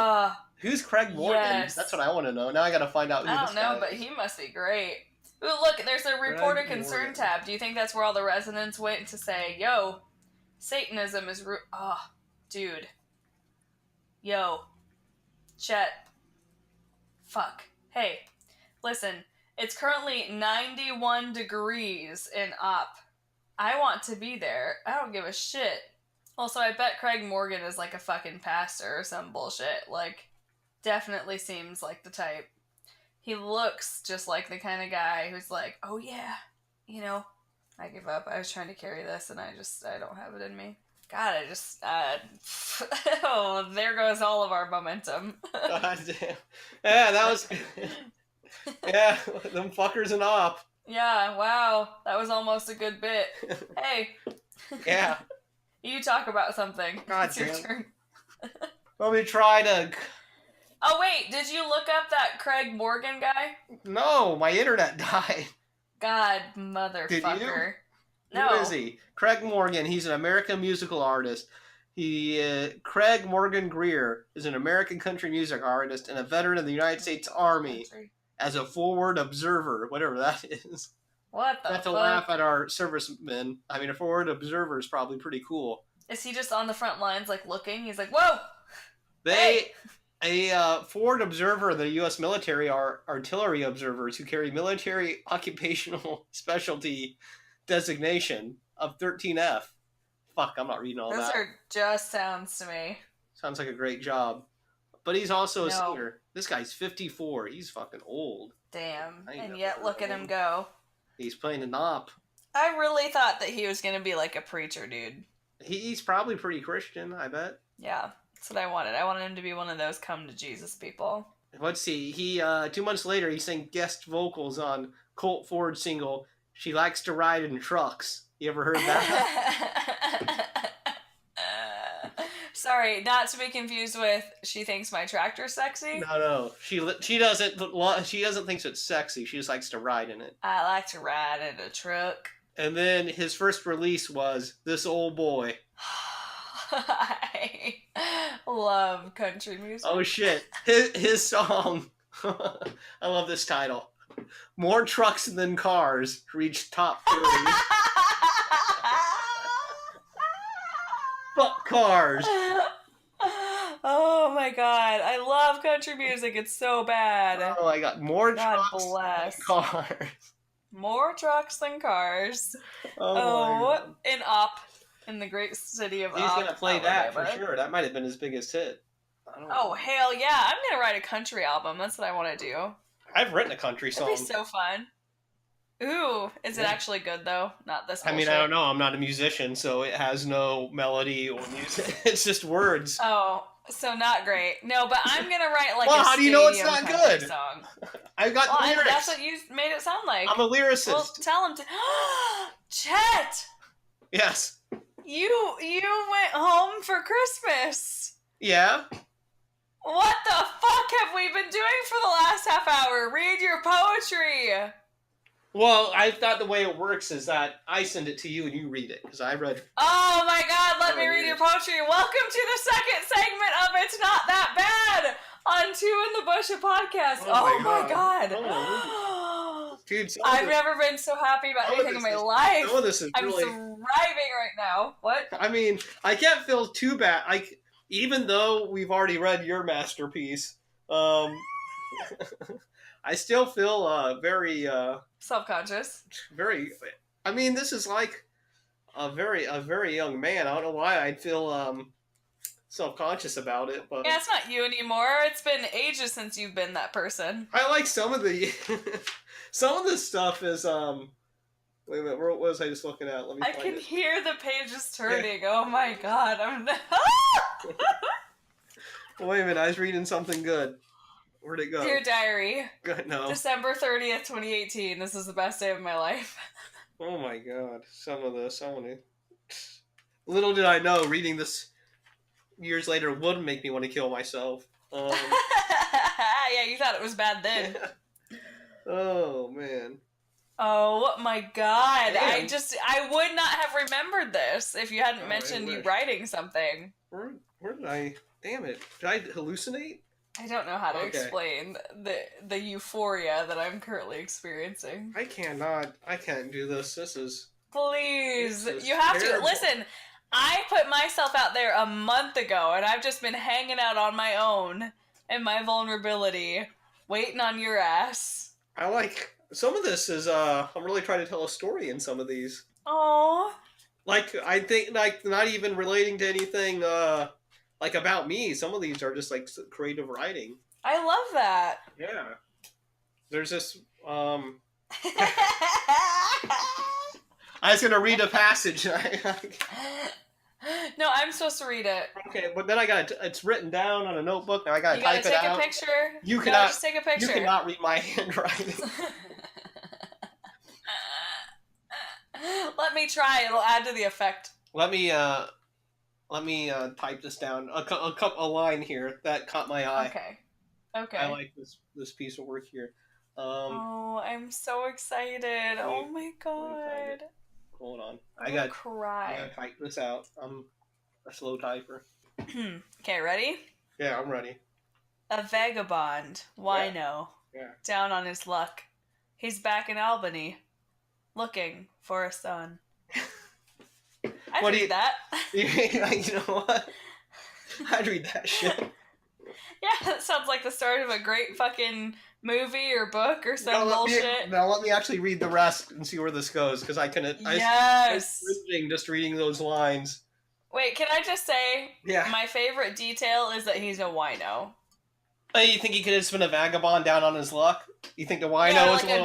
Who's Craig Morgan? Yes. That's what I want to know. Now I gotta find out who I this don't know, guy but is. he must be great. Ooh, look, there's a reporter Craig concern Morgan. tab. Do you think that's where all the residents went to say, yo, Satanism is dude. Yo. Chet. Fuck. Hey. Listen, it's currently 91 degrees in Op. I want to be there. I don't give a shit. Also, I bet Craig Morgan is like a fucking pastor or some bullshit. Like, definitely seems like the type. He looks just like the kind of guy who's like, oh yeah, you know, I give up. I was trying to carry this and I don't have it in me. God, oh, there goes all of our momentum. God damn. Yeah, that was... Yeah, them fuckers in Op. Yeah, wow. That was almost a good bit. Hey. Yeah. You talk about something. God It's your damn. turn. Let me try to... Oh, wait. Did you look up that Craig Morgan guy? No, my internet died. God, motherfucker. No. Who is he? Craig Morgan. He's an American musical artist. Craig Morgan Greer is an American country music artist and a veteran of the United States Army as a forward observer, whatever that is. What the I have to fuck? laugh at our servicemen. I mean, a forward observer is probably pretty cool. Is he just on the front lines, like, looking? He's like, whoa! A forward observer of the U.S. military are artillery observers who carry military occupational specialty designation of 13F. Fuck, I'm not reading all Those that. are just sounds to me. Sounds like a great job. But he's also a singer. This guy's 54. He's fucking old. Damn. I ain't And never yet, heard look of at him him. go. He's playing an op. I really thought that he was going to be like a preacher, dude. He's probably pretty Christian, I bet. Yeah, that's what I wanted. I wanted him to be one of those come to Jesus people. Let's see. He 2 months later, he sang guest vocals on Colt Ford's single, She Likes to Ride in Trucks. You ever heard that? So Sorry, not to be confused with she thinks my tractor's sexy. No. She doesn't think it's sexy. She just likes to ride in it. I like to ride in a truck. And then his first release was This Old Boy. I love country music. Oh shit. His song. I love this title. More Trucks Than Cars reached top 30. Fuck cars. Oh my god, I love country music. It's so bad. Oh, I got more God trucks bless. than cars. More trucks than cars. Oh, in Op, in the great city of he's Op. gonna play that for sure. That might have been his biggest hit. I don't know. Hell yeah! I'm gonna write a country album. That's what I want to do. I've written a country song. It'd be so fun. Ooh, is it actually good though? Not this bullshit. I mean, I don't know. I'm not a musician, so it has no melody or music. It's just words. Oh, so not great. No, but I'm gonna write like Well, a how do you know it's stadium not country good? song. I've got lyrics. That's what you made it sound like. I'm a lyricist. Well, tell him to. Chet, Yes. you went home for Christmas. Yeah. What the fuck have we been doing for the last half hour? Read your poetry. Well, I thought the way it works is that I send it to you and you read it because I read. Oh my god, let me read yeah. your poetry. Welcome to the second segment of It's Not That Bad on Two in the Bush, a podcast. Oh my god. Oh, dude, I've never been so happy about anything in my life. Some of this is I'm really... thriving right now. What? I mean, I can't feel too bad. Even though we've already read your masterpiece, I still feel very Self-conscious. very. I mean, this is like a very young man. I don't know why I'd feel self-conscious about it, but Yeah, it's not you anymore. It's been ages since you've been that person. I like some of the some of the stuff is Wait a minute, what was I just looking at? Let me. I find can it. hear the pages turning. Yeah. Oh my god, Wait a minute, I was reading something good. Where'd it go? Dear Diary. Good, no. December 30th, 2018. This is the best day of my life. Oh my god, some of this. I want to. Little did I know, reading this years later would make me want to kill myself. Yeah, you thought it was bad then. Oh man. Oh my god. Man. I would not have remembered this if you hadn't mentioned you writing something. Where did I... Damn it. Did I hallucinate? I don't know how to explain the euphoria that I'm currently experiencing. I can't do this. This is... Please. This is You have terrible. to. Listen, I put myself out there a month ago, and I've just been hanging out on my own in my vulnerability, waiting on your ass. I like... Some of this is, I'm really trying to tell a story in some of these. Aww. Like, I think, like, not even relating to anything, like, about me. Some of these are just, like, creative writing. I love that. Yeah. There's this, I was gonna read a passage. No, I'm supposed to read it. Okay, but then it's written down on a notebook, and I gotta type it out. You gotta take a picture. You cannot just take a picture. You cannot read my handwriting. Let me try. It'll add to the effect. Let me type this down. A line here that caught my eye. Okay. I like this piece of work here. Oh, I'm so excited. Oh my god. Hold on. I gotta cry. I gotta type this out. I'm a slow typer. Okay, ready? Yeah, I'm ready. A vagabond, wino, down on his luck. He's back in Albany, looking for a son. I'd read that. You know what? I'd read that shit. Yeah, that sounds like the start of a great fucking movie or book or some bullshit. Now let me actually read the rest and see where this goes, because I couldn't. Yes. I was just reading those lines. Wait, can I just say? Yeah. My favorite detail is that he's a wino. Oh, you think he could have just been a vagabond down on his luck? You think the wino is like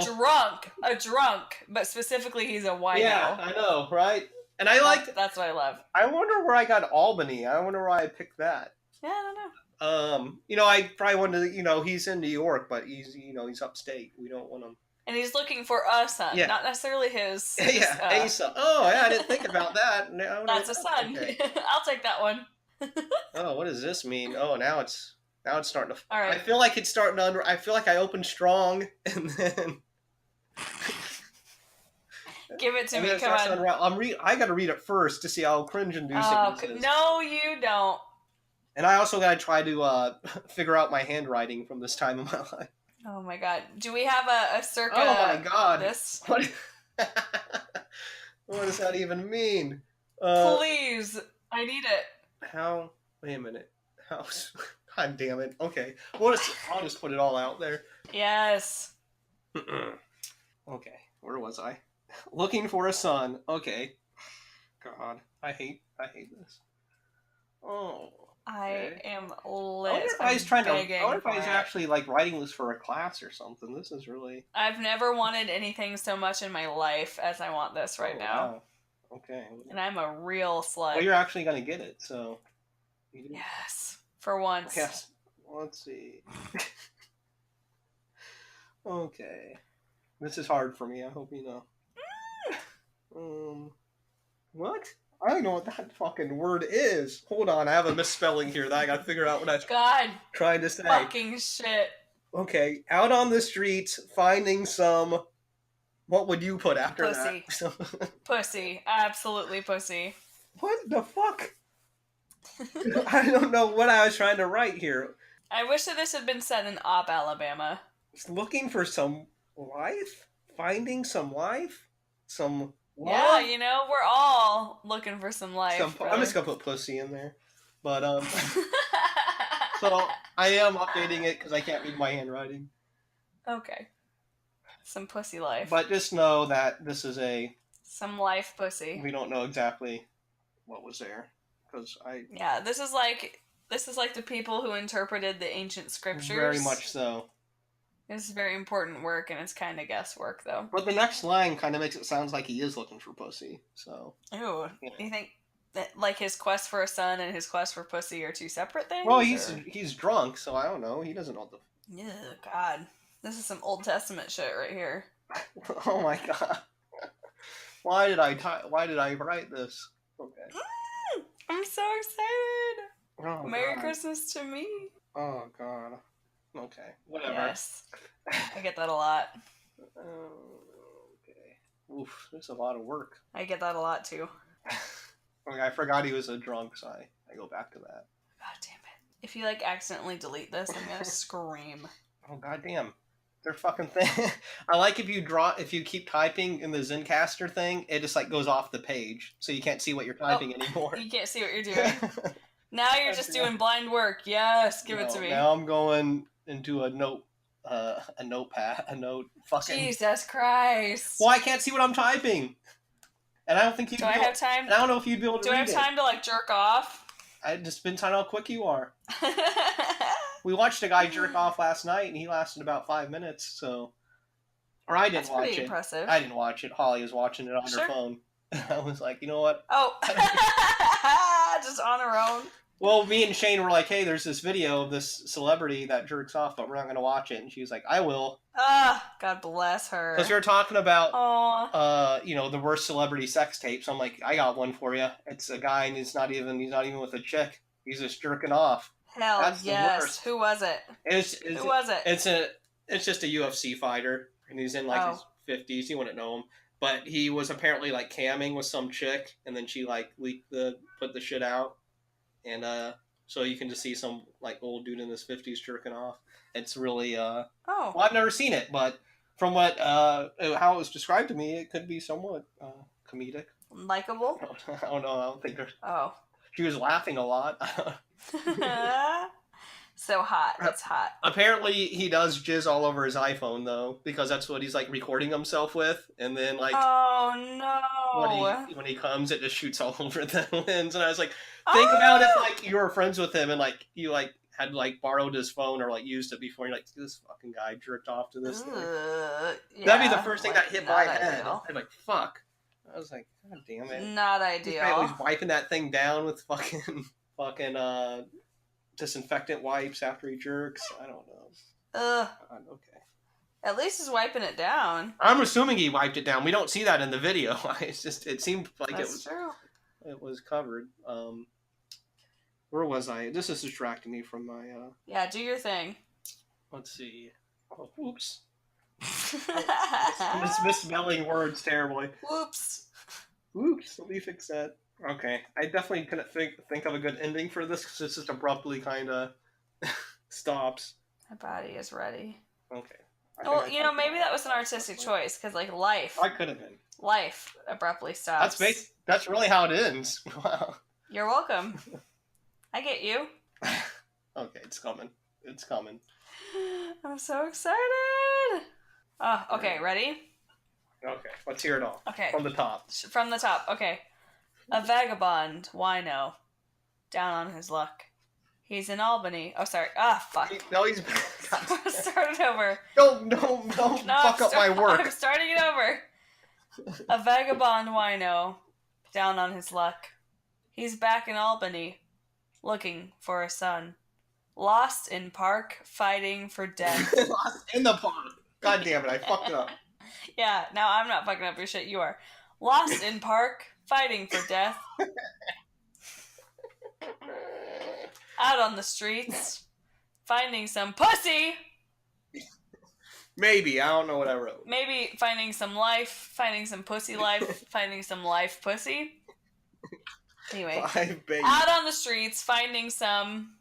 a drunk, but specifically he's a wino. Yeah, I know, right? And that's what I love. I wonder where I got Albany. I wonder why I picked that. Yeah, I don't know. I probably wanted to, he's in New York, but he's upstate. We don't want him. And he's looking for a son, not necessarily his. A son. Oh, yeah, I didn't think about that. No, that's a son. Okay. I'll take that one. Oh, what does this mean? Oh, now it's starting to. All I right. feel like it's starting to. I feel like I opened strong, and then Give it to and me. then it Come starts to on. unravel. I got to read it first to see how cringe-inducing Oh, this is. no, you don't. And I also got to try to figure out my handwriting from this time in my life. Oh my god. Do we have a Oh my circa god! this? What? What does that even mean? Please. I need it. How? Wait a minute. How? God damn it. Okay. I'll just put it all out there. Yes. Okay. Where was I? Looking for a son. Okay. God, I hate this. Oh. I Okay. am I wonder lit. if I was I'm trying to. begging I wonder if for I was it. actually like writing this for a class or something. This is really. I've never wanted anything so much in my life as I want this right now. Wow. Okay. And I'm a real slut. Well, you're actually gonna get it, so. Yes. For once. Yes. Let's see. Okay. This is hard for me. I hope you know. What? I don't know what that fucking word is. Hold on, I have a misspelling here that I gotta figure out what I was God trying to say. fucking shit. Okay, out on the streets, finding some. What would you put after Pussy. that? Pussy. Absolutely pussy. What the fuck? I don't know what I was trying to write here. I wish that this had been said in Op, Alabama. Looking for some life? Finding some life? Some love? Yeah, you know, we're all looking for some life. I'm just gonna put pussy in there. But, so I am updating it because I can't read my handwriting. Okay. Some pussy life. But just know that this is some life pussy. we don't know exactly what was there. Because Yeah, this is like the people who interpreted the ancient scriptures. Very much so. This is very important work, and it's kind of guesswork, though. But the next line kind of makes it sound like he is looking for pussy. So. Ooh, Yeah. you think that like his quest for a son and his quest for pussy are two separate things? Well, he's drunk, so I don't know. He doesn't know the. Yeah, God, this is some Old Testament shit right here. Oh my god. Why did I write this? Okay. I'm so excited. Oh, Merry god. Christmas to me. Oh god. Okay. Whatever. Yes, I get that a lot. Okay. Oof, there's a lot of work. I get that a lot too. Okay, I forgot he was a drunk, so I go back to that. God damn it! If you like accidentally delete this, I'm gonna scream. Oh god damn. They're fucking thing. I like if you keep typing in the Zencaster thing, it just like goes off the page, so you can't see what you're typing anymore. You can't see what you're doing. Now you're just doing blind work. Yes, give it to me. Now I'm going into a note fucking. Jesus Christ. Well, I can't see what I'm typing, and I don't think you. Do I have time? And I don't know if you'd be able to. Do I have time to like jerk off? I just been telling how quick you are. We watched a guy jerk off last night, and he lasted about 5 minutes. So, or I didn't That's watch pretty it. Impressive. I didn't watch it. Holly was watching it on her phone. I was like, you know what? Oh, just on her own. Well, me and Shane were like, hey, there's this video of this celebrity that jerks off, but we're not going to watch it. And she was like, I will. God bless her. Because we were talking about, Aww. the worst celebrity sex tapes. I'm like, I got one for you. It's a guy, and he's not even with a chick. He's just jerking off. Hell That's yes. the worst. Who was it? Who was it? It's just a UFC fighter, and he's in like his 50s. You wouldn't know him, but he was apparently like camming with some chick, and then she like put the shit out, and so you can just see some like old dude in his 50s jerking off. It's really well, I've never seen it, but from what how it was described to me, it could be somewhat comedic. Likeable? I don't know. I don't think there's. Oh. She was laughing a lot. So hot. It's hot. Apparently, he does jizz all over his iPhone, though, because that's what he's, like, recording himself with. And then, like... Oh, no. When he comes, it just shoots all over the lens. And I was like, think about if, like, you were friends with him and, like, you, like, had, like, borrowed his phone or, like, used it before. And you're like, this fucking guy jerked off to this thing. Yeah, that'd be the first thing that hit my head. Ideal. I'm like, fuck. I was like, god damn it. Not ideal. This guy was wiping that thing down with fucking disinfectant wipes after he jerks. I don't know. Okay. At least he's wiping it down. I'm assuming he wiped it down. We don't see that in the video. It seemed like That's true. it was covered. Where was I? This is distracting me from my. Yeah, do your thing. Let's see. Oh, oops. I'm just misspelling words terribly. Whoops. Oops. Let me fix that. Okay, I definitely couldn't think of a good ending for this because it just abruptly kind of stops. My body is ready. Okay. Well, you know, maybe that was an artistic choice because, like, life. I could have been. Life abruptly stops. That's really how it ends. Wow. You're welcome. I get you. Okay, it's coming. It's coming. I'm so excited. Oh, okay, ready? Okay, let's hear it all. Okay. From the top. From the top, okay. A vagabond wino down on his luck. He's in Albany. Oh, sorry. Ah, fuck. No, he's... Start it over. Don't fuck up my work. I'm starting it over. A vagabond wino down on his luck. He's back in Albany, looking for a son. Lost in park, fighting for death. Lost in the park. God damn it, I fucked it up. Yeah, now I'm not fucking up your shit, you are. Lost in park, fighting for death. Out on the streets, finding some pussy. Maybe, I don't know what I wrote. Maybe finding some life, finding some pussy life, finding some life pussy. Anyway, out on the streets, finding some...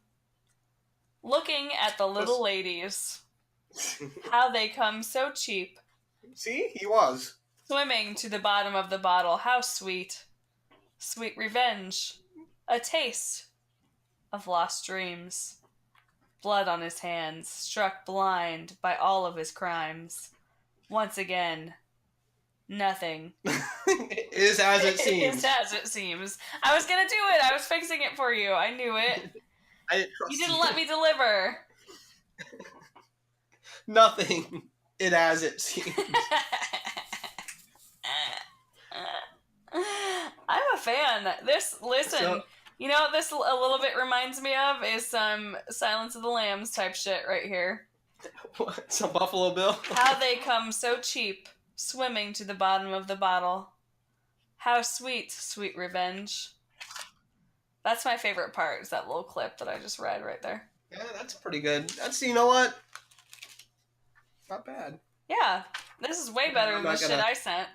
Looking at the little ladies. How they come so cheap. See? He was. Swimming to the bottom of the bottle. How sweet. Sweet revenge. A taste of lost dreams. Blood on his hands. Struck blind by all of his crimes. Once again, nothing. Is as it seems. Is as it seems. I was gonna do it. I was fixing it for you. I knew it. I didn't trust you didn't let me deliver. Nothing. It as it seems. I'm a fan. You know what this a little bit reminds me of is some Silence of the Lambs type shit right here. What? Some Buffalo Bill? How they come so cheap, swimming to the bottom of the bottle. How sweet, sweet revenge. That's my favorite part, is that little clip that I just read right there. Yeah, that's pretty good. You know what? Not bad. Yeah, this is way better than the shit I sent.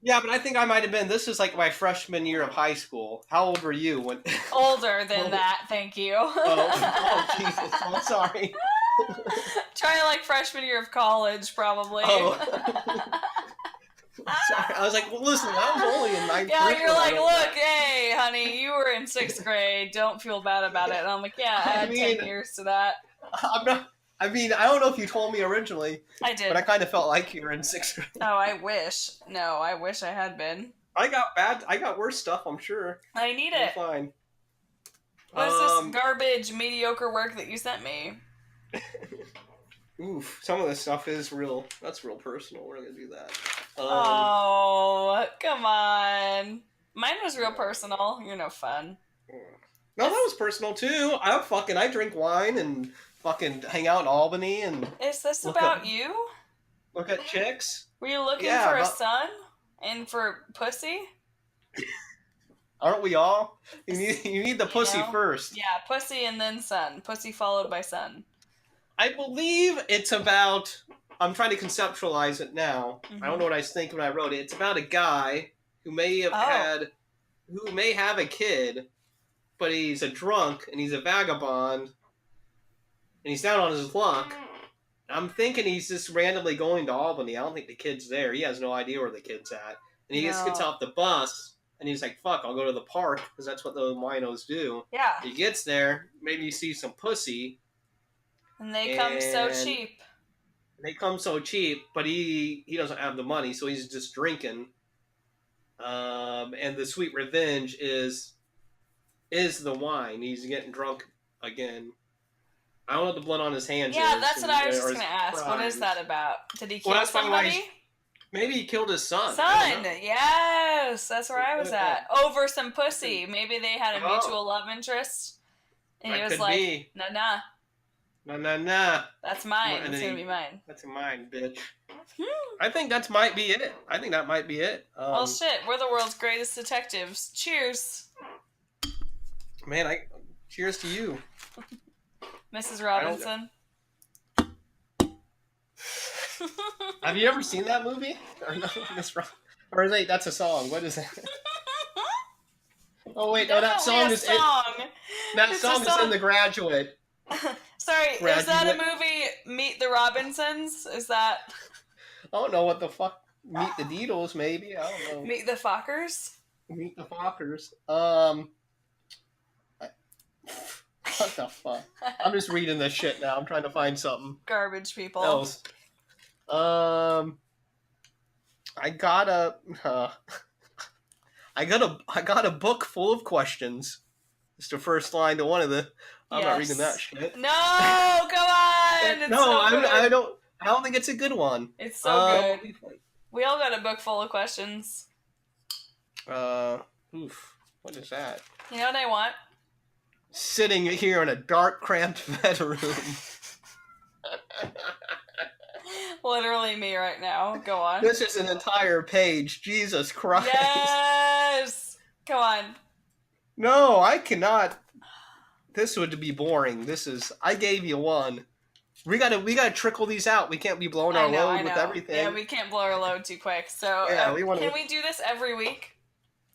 Yeah, but I think I might have been. This is like my freshman year of high school. How old were you when? Older than that, thank you. Oh, Jesus! I'm sorry. Trying like freshman year of college, probably. Oh. Sorry, I was like, well, listen, I was only in ninth grade. Yeah, you're like, look, hey, honey, you were in 6th grade. Don't feel bad about it. And I'm like, yeah, I had 10 years to that. I'm not. I mean, I don't know if you told me originally. I did. But I kind of felt like you were in 6th grade. Oh, I wish. No, I wish I had been. I got worse stuff, I'm sure. I need it. Fine. What is this garbage, mediocre work that you sent me? Oof, some of this stuff is real. That's real personal. We're gonna do that. Oh, come on. Mine was real personal. You're no fun. No, that was personal too. I drink wine and fucking hang out in Albany and. Is this about you? Look at chicks. Were you looking for a son and for pussy? Aren't we all? You need the pussy first. Yeah, pussy and then son. Pussy followed by son. I believe it's about. I'm trying to conceptualize it now. Mm-hmm. I don't know what I was thinking when I wrote it. It's about a guy who may have have a kid, but he's a drunk and he's a vagabond, and he's down on his luck. I'm thinking he's just randomly going to Albany. I don't think the kid's there. He has no idea where the kid's at, and he just gets off the bus. And he's like, fuck, I'll go to the park, because that's what the winos do. Yeah. He gets there, maybe he sees some pussy. And they come so cheap. They come so cheap, but he doesn't have the money, so he's just drinking. And the sweet revenge is the wine. He's getting drunk again. I don't know what the blood on his hands is. Yeah, that's what I was just going to ask. What is that about? Did he kill somebody? Maybe he killed his son. Yes, that's where I was at. Over some pussy. Maybe they had a mutual love interest. And he was like, nah. Nah. That's mine. It's going to be mine. That's mine, bitch. I think that might be it. Well, shit. We're the world's greatest detectives. Cheers. Man, Cheers to you. Mrs. Robinson. Have you ever seen that movie? Or no, or is that's a song. What is that? Oh wait, no, that song is that song is in The Graduate. Sorry, is that a movie? Meet the Robinsons? Is that? I don't know what the fuck. Meet the Deedles, maybe. I don't know. Meet the Fockers. Meet the Fockers. What the fuck? I'm just reading this shit now. I'm trying to find something. Garbage people. Else. I got a book full of questions. It's the first line to one of the. I'm not reading that shit. No, come on. It's I don't think it's a good one. It's so good. We all got a book full of questions. Oof. What is that? You know what I want? Sitting here in a dark, cramped bedroom. Literally me right now. Go on. This is an entire page. Jesus Christ. Yes! Come on. No, I cannot. This would be boring. I gave you one. We gotta trickle these out. We can't be blowing our load with everything. Yeah, we can't blow our load too quick. So can we do this every week?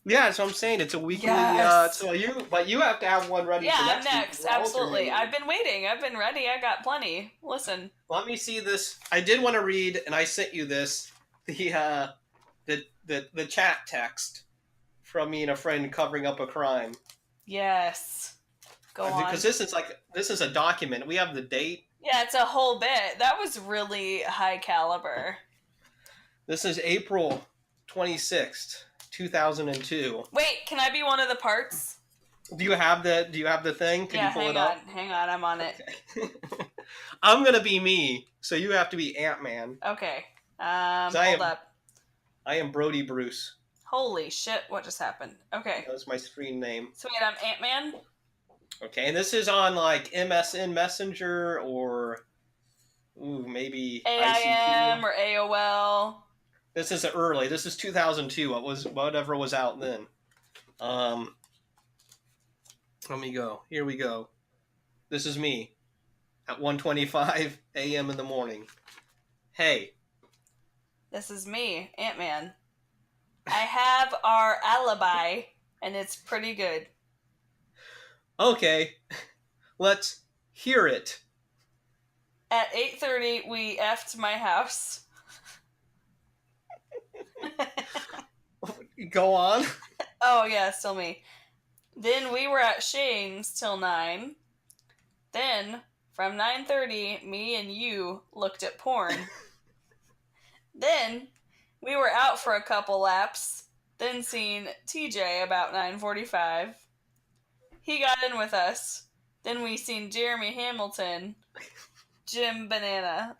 Yeah, that's what I'm saying. It's a weekly. Yes. But you have to have one ready. Yeah, for next next. Week. Absolutely. I've been waiting. I've been ready. I got plenty. Listen. Let me see this. I did want to read, and I sent you this. The chat text from me and a friend covering up a crime. Yes. Go on. Because this is a document. We have the date. Yeah, it's a whole bit. That was really high caliber. This is April 26th, 2002. Wait, can I be one of the parts? Do you have the thing? Can you pull it up? Hang on, I'm on it. Okay. I'm gonna be me, so you have to be Ant-Man. Okay. Hold up. I am Brody Bruce. Holy shit, what just happened? Okay. That's my screen name. So wait, I'm Ant-Man? Okay, and this is on like MSN Messenger or maybe AIM ICQ. or AOL. This is early. This is 2002. Whatever was out then. Let me go. Here we go. This is me at 1:25 a.m. in the morning. Hey. This is me, Ant-Man. I have our alibi, and it's pretty good. Okay, let's hear it. At 8:30, we effed my house. Go on. Oh, yeah, still me. Then we were at Shane's till 9. Then, from 9:30, me and you looked at porn. Then, we were out for a couple laps. Then seen TJ about 9:45. He got in with us. Then we seen Jeremy Hamilton, Jim Brianna.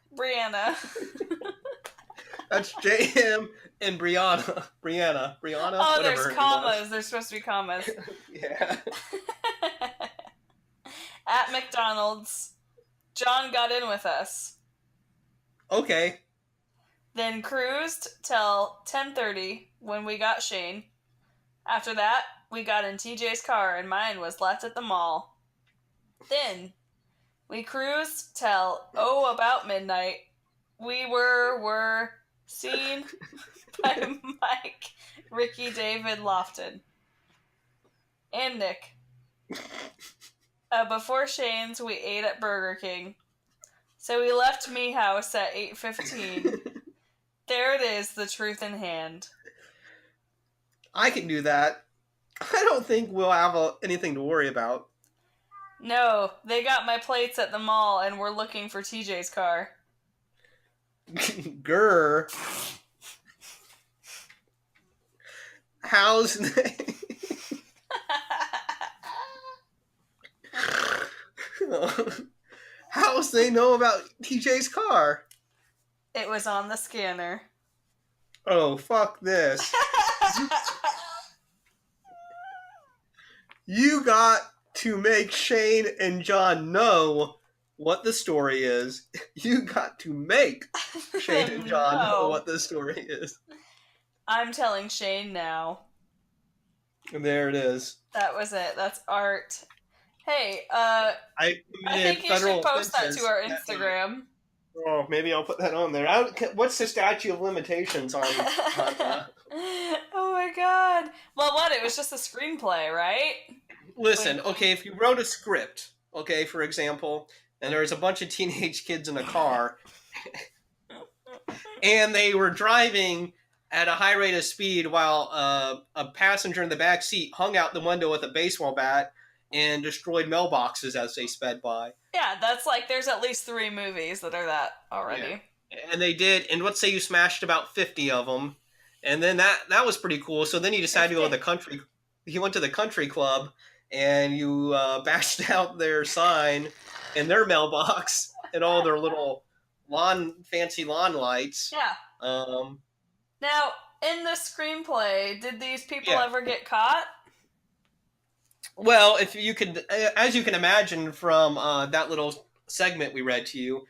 That's JM and Brianna. Oh, there's commas. There's supposed to be commas. Yeah. At McDonald's, John got in with us. Okay. Then cruised till 10:30 when we got Shane. After that, we got in TJ's car and mine was left at the mall. Then, we cruised till, about midnight. We were seen by Mike, Ricky, David, Lofton, and Nick. Before Shane's, we ate at Burger King. So we left me house at 8:15. There it is, the truth in hand. I can do that. I don't think we'll have anything to worry about. No, they got my plates at the mall and we're looking for TJ's car. Grr. How's they know about TJ's car? It was on the scanner. Oh, fuck this. You got to make Shane and John know what the story is. You got to make Shane and John know what the story is. I'm telling Shane now. And there it is. That was it. That's art. Hey, I I committed think you should federal post that to offenses our that night. Instagram. Oh, maybe I'll put that on there. What's the statute of limitations on Oh my god. Well, what? It was just a screenplay, right? Listen, Wink, okay, wink. if you wrote a script, okay, for example, and there was a bunch of teenage kids in a car, and they were driving at a high rate of speed while a passenger in the back seat hung out the window with a baseball bat and destroyed mailboxes as they sped by. Yeah, that's like there's at least 3 movies that are that Yeah, already. and they did. And let's say you smashed about 50 of them, and then that was pretty cool. So then you decided to go to 50. the country. You went to the country club, and you bashed out their sign and their mailbox and all their little fancy lawn lights. Yeah. Um, Now, in the screenplay, did these people yeah. ever get caught? Well, if you could, as you can imagine from that little segment we read to you,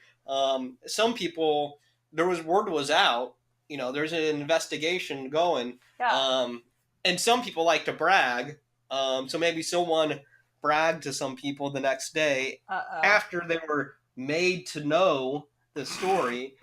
some people word was out. You know, there's an investigation going, Yeah. and some people like to brag. So maybe someone bragged to some people the next day Uh-oh. after they were made to know the story.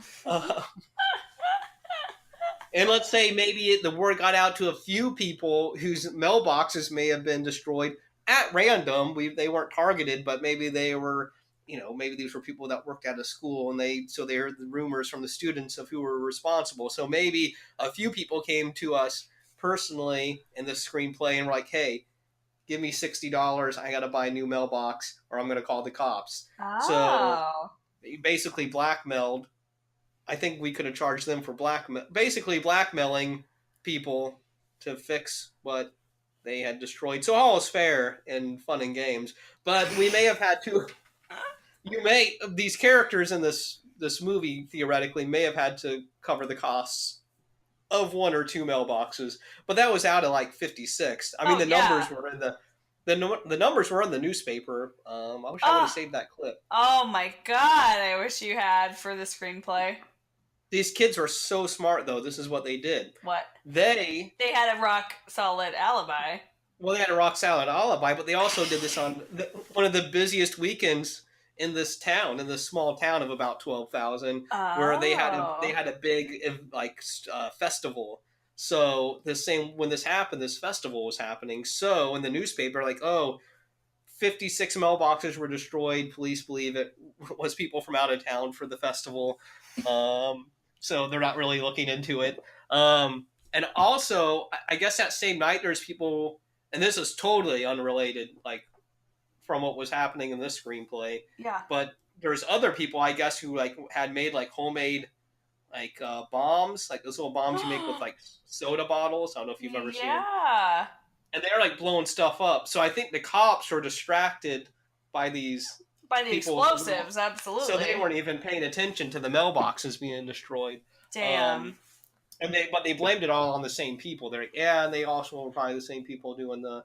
And let's say maybe the word got out to a few people whose mailboxes may have been destroyed at random. They weren't targeted, but maybe they were, maybe these were people that worked at a school, and they heard the rumors from the students of who were responsible. So maybe a few people came to us personally in the screenplay and were like, "Hey, give me $60. I got to buy a new mailbox, or I'm going to call the cops." So Oh. they basically blackmailed. I think we could have charged them for basically blackmailing people to fix what they had destroyed. So all is fair in fun and games, but we may have had to. These characters in this movie theoretically may have had to cover the costs of one or two mailboxes, but that was out of like 56. I mean, Oh, the yeah. numbers were in the numbers were in the newspaper. I wish I would have Oh. saved that clip. Oh my god, I wish you had for the screenplay. These kids were so smart, though. This is what they did. What? They They had a rock solid alibi. Well, they had a rock solid alibi, but they also did this on one of the busiest weekends in this town, in this small town of about 12,000, where they Oh. had a big festival. So the same when this happened, this festival was happening. So in the newspaper, like, oh, 56 mailboxes were destroyed. Police believe it was people from out of town for the festival. So they're not really looking into it. And also, I guess that same night, there's people, and this is totally unrelated, like from what was happening in this screenplay. Yeah. But there's other people, I guess, who like had made like homemade bombs, like those little bombs you make with like soda bottles. I don't know if you've ever seen them. Yeah. And they're like blowing stuff up. So I think the cops were distracted by these By the people, explosives, absolutely. so they weren't even paying attention to the mailboxes being destroyed. Damn. But they blamed it all on the same people. They're like, yeah, and they also were probably the same people doing the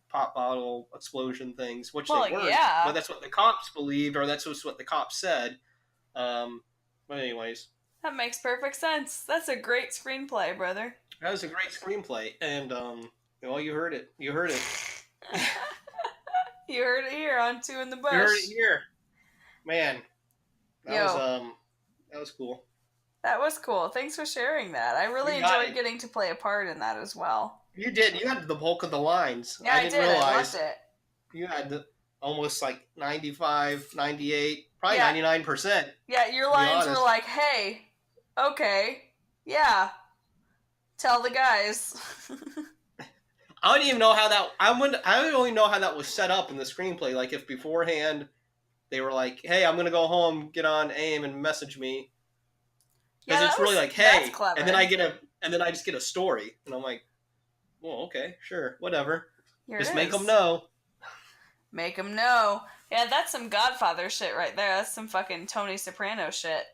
pop bottle explosion things, which Well, they weren't. yeah. But that's what the cops believed, or that's what the cops said. But anyways, That makes perfect sense. That's a great screenplay, brother. that was a great screenplay, and well, you heard it. You heard it. You heard it here on Two in the Bush. You heard it here, man. Yo. That was cool. That was cool. Thanks for sharing that. I really enjoyed getting to play a part in that as well. You did. You had the bulk of the lines. Yeah, I did. Realize I loved it. you had almost like 95, 98, probably 99%. Yeah, your lines were like, hey, okay, yeah, tell the guys. I don't even know how that. I don't only know how that was set up in the screenplay. Like if beforehand they were like, "Hey, I'm gonna go home, get on AIM, and message me," because it's really like, "Hey," and then I just get a story, and I'm like, "Well, okay, sure, whatever. Just make them know." Make them know. Yeah, that's some Godfather shit right there. That's some fucking Tony Soprano shit.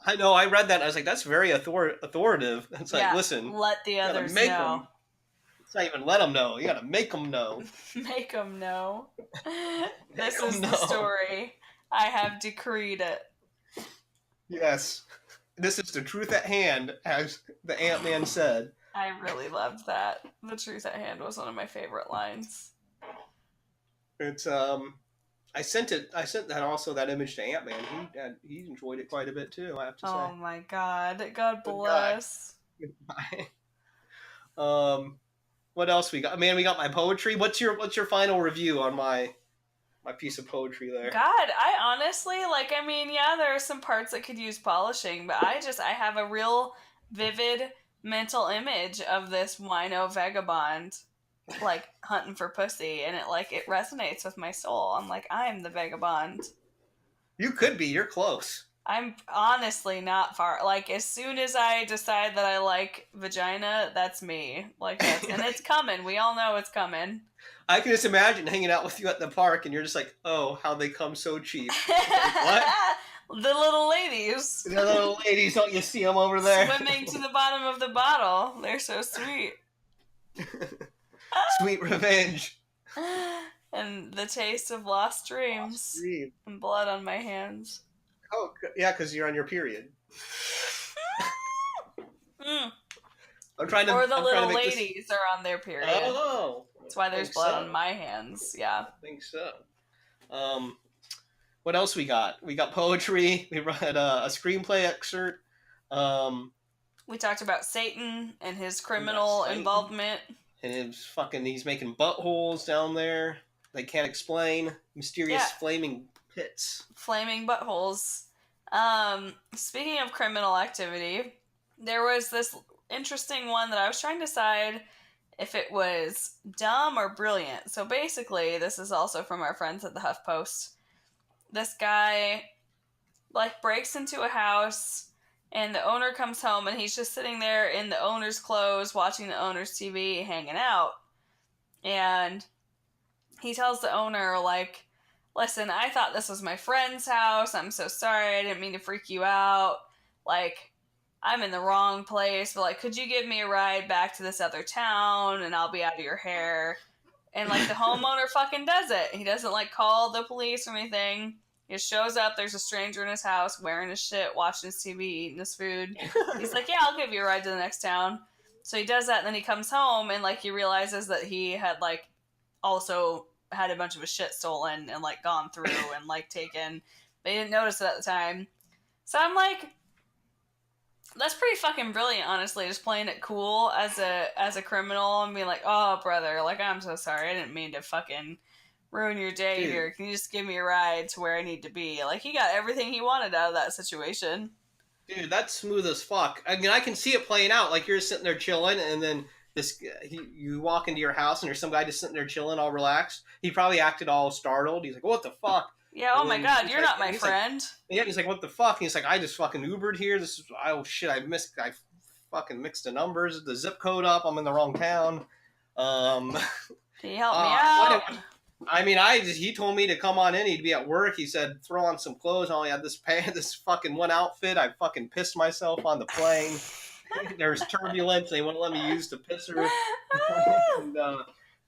I know. I read that. I was like, "That's very authoritative." It's like, listen, let the others know. It's not even let them know. You gotta make them know. Make them know. This is the story. I have decreed it. Yes. This is the truth at hand, as the Ant-Man said. I really loved that. The truth at hand was one of my favorite lines. It's I sent it. I sent that also that image to Ant Man. He enjoyed it quite a bit too. I have to say. Oh my God. God Good guy. bless. Good guy. Um, what else we got? Man, we got my poetry. What's your final review on my piece of poetry there? God, I honestly, like, I mean, yeah, there are some parts that could use polishing, but I have a real vivid mental image of this wino vagabond, like, hunting for pussy, and it resonates with my soul. I'm like, I'm the vagabond. You could be. You're close. I'm honestly not far. Like, as soon as I decide that I like vagina, that's me. Like, and it's coming. We all know it's coming. I can just imagine hanging out with you at the park, and you're just like, "Oh, how they come so cheap." Like, what? The little ladies. The little ladies, don't you see them over there? Swimming to the bottom of the bottle. They're so sweet. Sweet revenge. And the taste of lost dreams. And blood on my hands. Oh, yeah, because you're on your period. Mm. I'm trying to. Or the I'm little trying to make ladies are on their period. Oh. That's why there's blood on my hands. Yeah. I think so. What else we got? We got poetry. We read a screenplay excerpt. We talked about Satan and his criminal involvement. And he's making buttholes down there. They can't explain. Mysterious flaming pits. Flaming buttholes. Speaking of criminal activity, there was this interesting one that I was trying to decide if it was dumb or brilliant. So basically, this is also from our friends at the HuffPost. This guy, like, breaks into a house, and the owner comes home, and he's just sitting there in the owner's clothes, watching the owner's TV, hanging out. And he tells the owner, like, listen, I thought this was my friend's house. I'm so sorry. I didn't mean to freak you out. Like, I'm in the wrong place. But, like, could you give me a ride back to this other town, and I'll be out of your hair? And, like, the homeowner fucking does it. He doesn't, like, call the police or anything. He just shows up. There's a stranger in his house wearing his shit, watching his TV, eating his food. He's like, yeah, I'll give you a ride to the next town. So he does that, and then he comes home, and, like, he realizes that he had, like, also had a bunch of his shit stolen and, like, gone through and, like, taken. They didn't notice it at the time. So I'm like, that's pretty fucking brilliant, honestly, just playing it cool as a criminal and being like, oh, brother, like, I'm so sorry. I didn't mean to fucking ruin your day here. Can you just give me a ride to where I need to be? Like, he got everything he wanted out of that situation. Dude, that's smooth as fuck. I mean, I can see it playing out. Like, you're sitting there chilling, and then you walk into your house, and there's some guy just sitting there chilling, all relaxed. He probably acted all startled. He's like, what the fuck? Yeah, oh my god, you're not my friend. Yeah, he's like, what the fuck? And he's like, I just fucking Ubered here. Oh shit, I fucking mixed the numbers, the zip code up. I'm in the wrong town. Can you help me out? I mean, he told me to come on in. He'd be at work. He said, throw on some clothes. I only had this fucking one outfit. I fucking pissed myself on the plane. There's turbulence. They wouldn't let me use the pisser. And,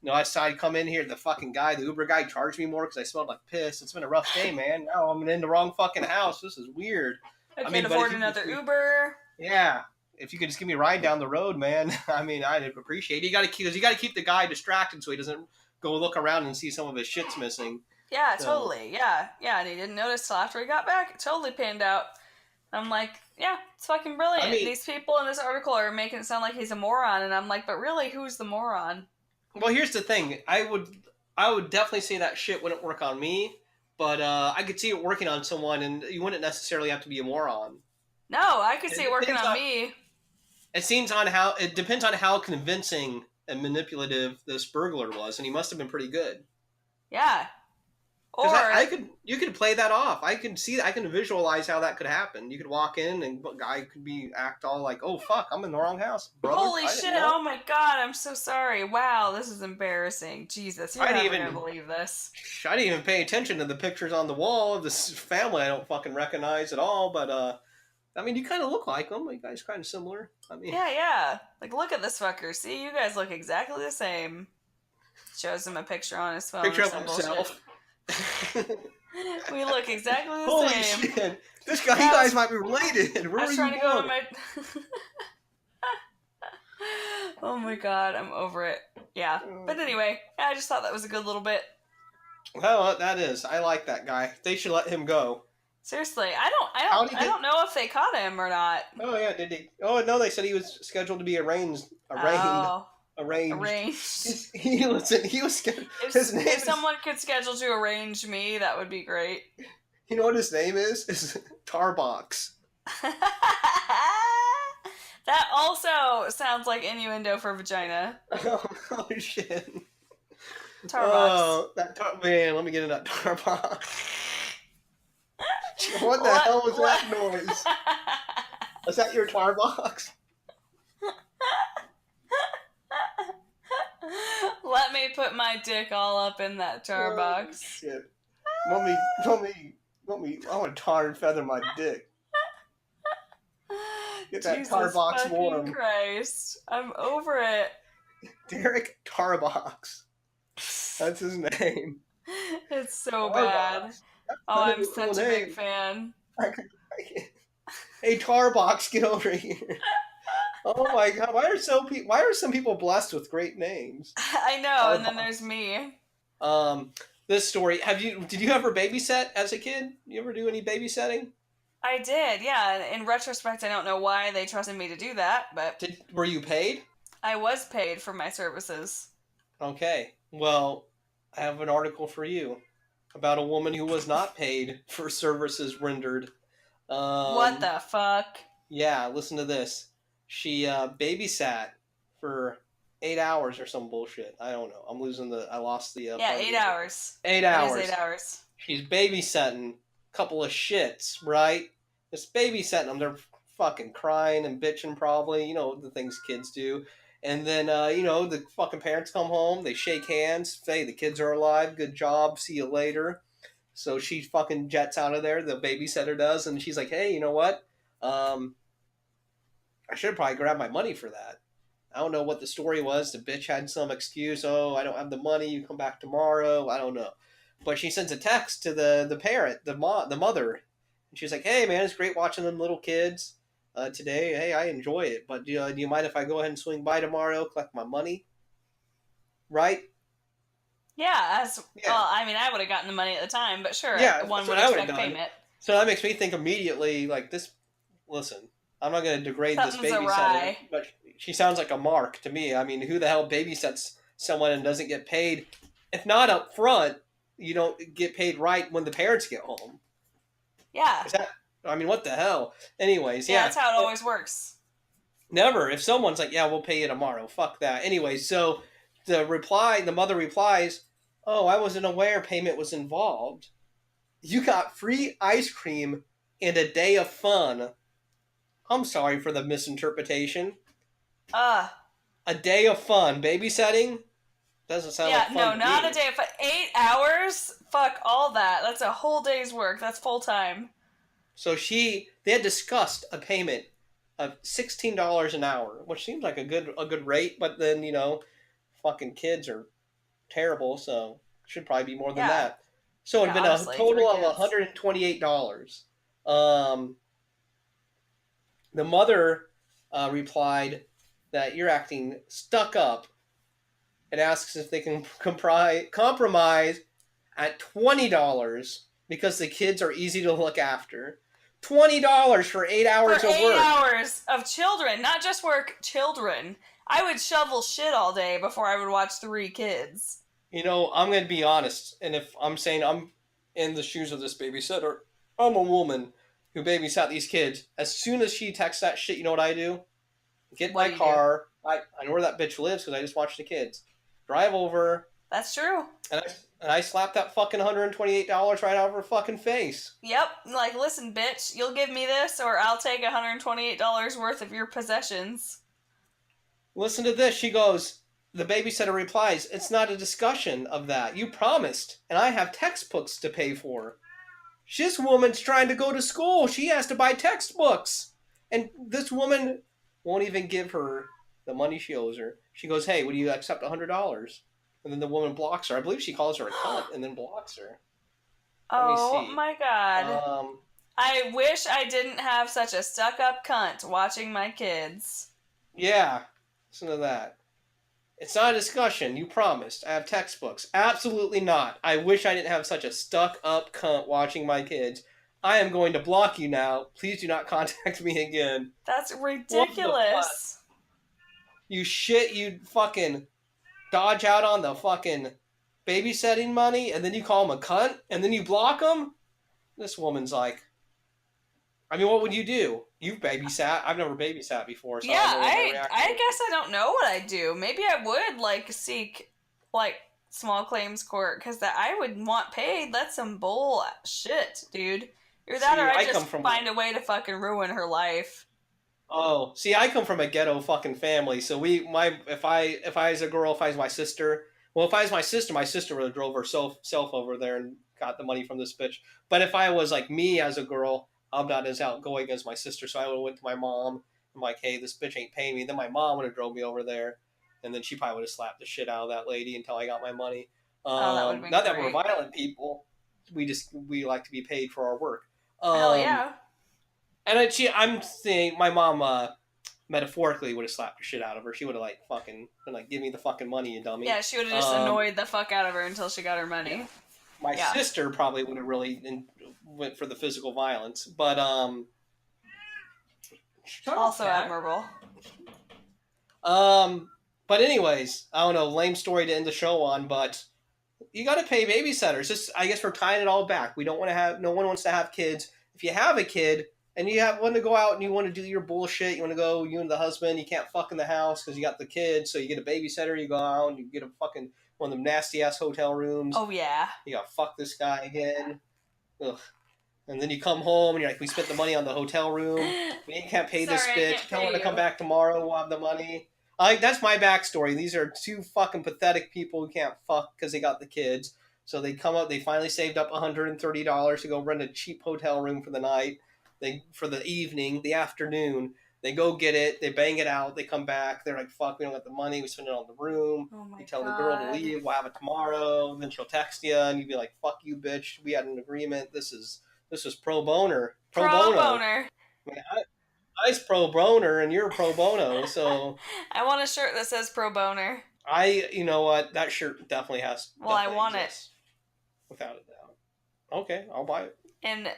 I decided to come in here. The fucking guy, the Uber guy, charged me more because I smelled like piss. It's been a rough day, man. Now I'm in the wrong fucking house. This is weird. I can't afford another Uber. Yeah. If you could just give me a ride down the road, man. I mean, I'd appreciate it. You got to keep the guy distracted so he doesn't go look around and see some of his shit's missing. Yeah, totally. Yeah, and he didn't notice till after he got back. It totally panned out. I'm like, yeah, it's fucking brilliant. I mean, these people in this article are making it sound like he's a moron, and I'm like, but really, who's the moron? Well, here's the thing. I would definitely say that shit wouldn't work on me, but I could see it working on someone, and you wouldn't necessarily have to be a moron. No, I could see it working on me. It depends on how convincing and manipulative this burglar was, and he must have been pretty good. Yeah. Or you could play that off. I can visualize how that could happen. You could walk in and the guy could act all like, "Oh fuck, I'm in the wrong house, brother." Holy shit! Oh my god, I'm so sorry. Wow, this is embarrassing. Jesus, you're never gonna believe this. I didn't even pay attention to the pictures on the wall of this family I don't fucking recognize at all. But I mean, you kind of look like them. You guys kind of similar. I mean, yeah. Like, look at this fucker. See, you guys look exactly the same. Shows him a picture on his phone. Picture of himself. We look exactly the Holy same. Shit. You guys might be related. I was trying to go to my... Oh my god, I'm over it. Yeah. But anyway, I just thought that was a good little bit. Well, that is. I like that guy. They should let him go. Seriously, How did he I get? don't know if they caught him or not. Oh yeah, did he? Oh no, they said he was scheduled to be arraigned. Oh, Arranged. arranged. He listen. He was his name If is. someone could schedule to arrange me, that would be great. You know what his name is? Is Tarbox. That also sounds like innuendo for vagina. Oh shit. Tarbox. Oh, man. Let me get in that Tarbox. What the hell was that noise? Was that your Tarbox? Let me put my dick all up in that tar box. Shit. Want me, I want to tar and feather my dick. Get that Jesus tar box fucking warm. Christ. I'm over it. Derek Tarbox. That's his name. It's so Tarbox. bad. Oh, I'm Cool such a name. big fan. Hey Tarbox, get over here. Oh my god, why are some people blessed with great names? I know, and then there's me. This story, did you ever babysit as a kid? You ever do any babysitting? I did, yeah. In retrospect, I don't know why they trusted me to do that, but Were you paid? I was paid for my services. Okay. Well, I have an article for you about a woman who was not paid for services rendered. What the fuck? Yeah, listen to this. She babysat for 8 hours or some bullshit. I don't know. I lost the. Yeah, 8 hours. 8 hours. It is 8 hours. She's babysitting a couple of shits, right? Just babysitting them. They're fucking crying and bitching probably. You know, the things kids do. And then, the fucking parents come home. They shake hands. Say, the kids are alive. Good job. See you later. So she fucking jets out of there. The babysitter does. And she's like, hey, you know what? I should have probably grabbed my money for that. I don't know what the story was. The bitch had some excuse. Oh, I don't have the money. You come back tomorrow. I don't know. But she sends a text to the parent, the mother. And she's like, hey, man, it's great watching them little kids today. Hey, I enjoy it. But do you mind if I go ahead and swing by tomorrow, collect my money? Right? Yeah, well, I mean, I would have gotten the money at the time, but sure, yeah, one would expect payment. So that makes me think immediately, like, this, listen, I'm not going to degrade this babysitter, awry. But she sounds like a mark to me. I mean, who the hell babysits someone and doesn't get paid? If not up front, you don't get paid right when the parents get home. Yeah. What the hell? Anyways, yeah. That's how it always works. Never. If someone's like, yeah, we'll pay you tomorrow. Fuck that. Anyways, so the mother replies, oh, I wasn't aware payment was involved. You got free ice cream and a day of fun. I'm sorry for the misinterpretation. A day of fun. Babysitting? Doesn't sound like fun. Yeah, no, not a day of fun. 8 hours? Fuck all that. That's a whole day's work. That's full time. So they had discussed a payment of $16 an hour, which seems like a good rate, but then, fucking kids are terrible, so it should probably be more than that. So it'd been a total of $128. The mother replied that you're acting stuck up and asks if they can compromise at $20 because the kids are easy to look after. $20 for 8 hours of work. 8 hours of children, not just work, children. I would shovel shit all day before I would watch 3 kids. I'm going to be honest, and if I'm saying I'm in the shoes of this babysitter, I'm a woman who babysat these kids. As soon as she texts that shit, you know what I do? Get my car. I know where that bitch lives because I just watched the kids. Drive over. That's true. And I slap that fucking $128 right out of her fucking face. Yep. Like, listen, bitch, you'll give me this or I'll take $128 worth of your possessions. Listen to this. She goes, the babysitter replies, it's not a discussion of that. You promised, and I have textbooks to pay for. This woman's trying to go to school. She has to buy textbooks. And this woman won't even give her the money she owes her. She goes, hey, would you accept $100? And then the woman blocks her. I believe she calls her a cunt and then blocks her. Oh my god. I wish I didn't have such a stuck-up cunt watching my kids. Yeah. Listen to that. It's not a discussion. You promised. I have textbooks. Absolutely not. I wish I didn't have such a stuck-up cunt watching my kids. I am going to block you now. Please do not contact me again. That's What the fuck? ridiculous. You shit, you fucking dodge out on the fucking babysitting money, and then you call him a cunt, and then you block him? This woman's like, I mean, what would you do? You've babysat. I've never babysat before, so Yeah, I don't know what my reaction I would be. guess I don't know what I'd do. Maybe I would like seek like small claims court because that I would want paid. That's some bull shit, dude. Either that See, or I I just come from- find a way to fucking ruin her life. Oh, see, I come from a ghetto fucking family, so if I was a girl, if I was my sister, well, if I was my sister would have drove herself over there and got the money from this bitch. But if I was like me as a girl, I'm not as outgoing as my sister, so I would have went to my mom. I'm like, hey, this bitch ain't paying me. Then my mom would have drove me over there, and then she probably would have slapped the shit out of that lady until I got my money. That would've been Not that great. we're violent people, we like to be paid for our work. Hell yeah. And I'm saying my mom metaphorically would have slapped the shit out of her. She would have like fucking been like, give me the fucking money, you dummy. Yeah, she would have just annoyed the fuck out of her until she got her money. Yeah. My sister probably would have really went for the physical violence, but also admirable. But anyways, I don't know, lame story to end the show on, but you got to pay babysitters. Just, I guess we're tying it all back. No one wants to have kids. If you have a kid and you want to go out and you want to do your bullshit, you and the husband, you can't fuck in the house because you got the kids, so you get a babysitter, you go out and you get a fucking one of them nasty ass hotel rooms. Oh yeah. You gotta fuck this guy again. Ugh. And then you come home and you're like, we spent the money on the hotel room. We can't pay this bitch. Tell her to come back tomorrow. We'll have the money. That's my backstory. These are two fucking pathetic people who can't fuck because they got the kids. So they come up. They finally saved up $130 to go rent a cheap hotel room for the night. For the evening, the afternoon. They go get it. They bang it out. They come back. They're like, fuck, we don't got the money. We spend it on the room. Oh my You tell God. the girl to leave. We'll have it tomorrow. And then she'll text you, and you'd be like, fuck you, bitch. We had an agreement. This is pro boner. Pro bono. boner. I mean, I's pro boner, and you're pro bono. So I want a shirt that says pro boner. you know what? That shirt definitely has. Well, I want exists, without a doubt. Okay, I'll buy it. And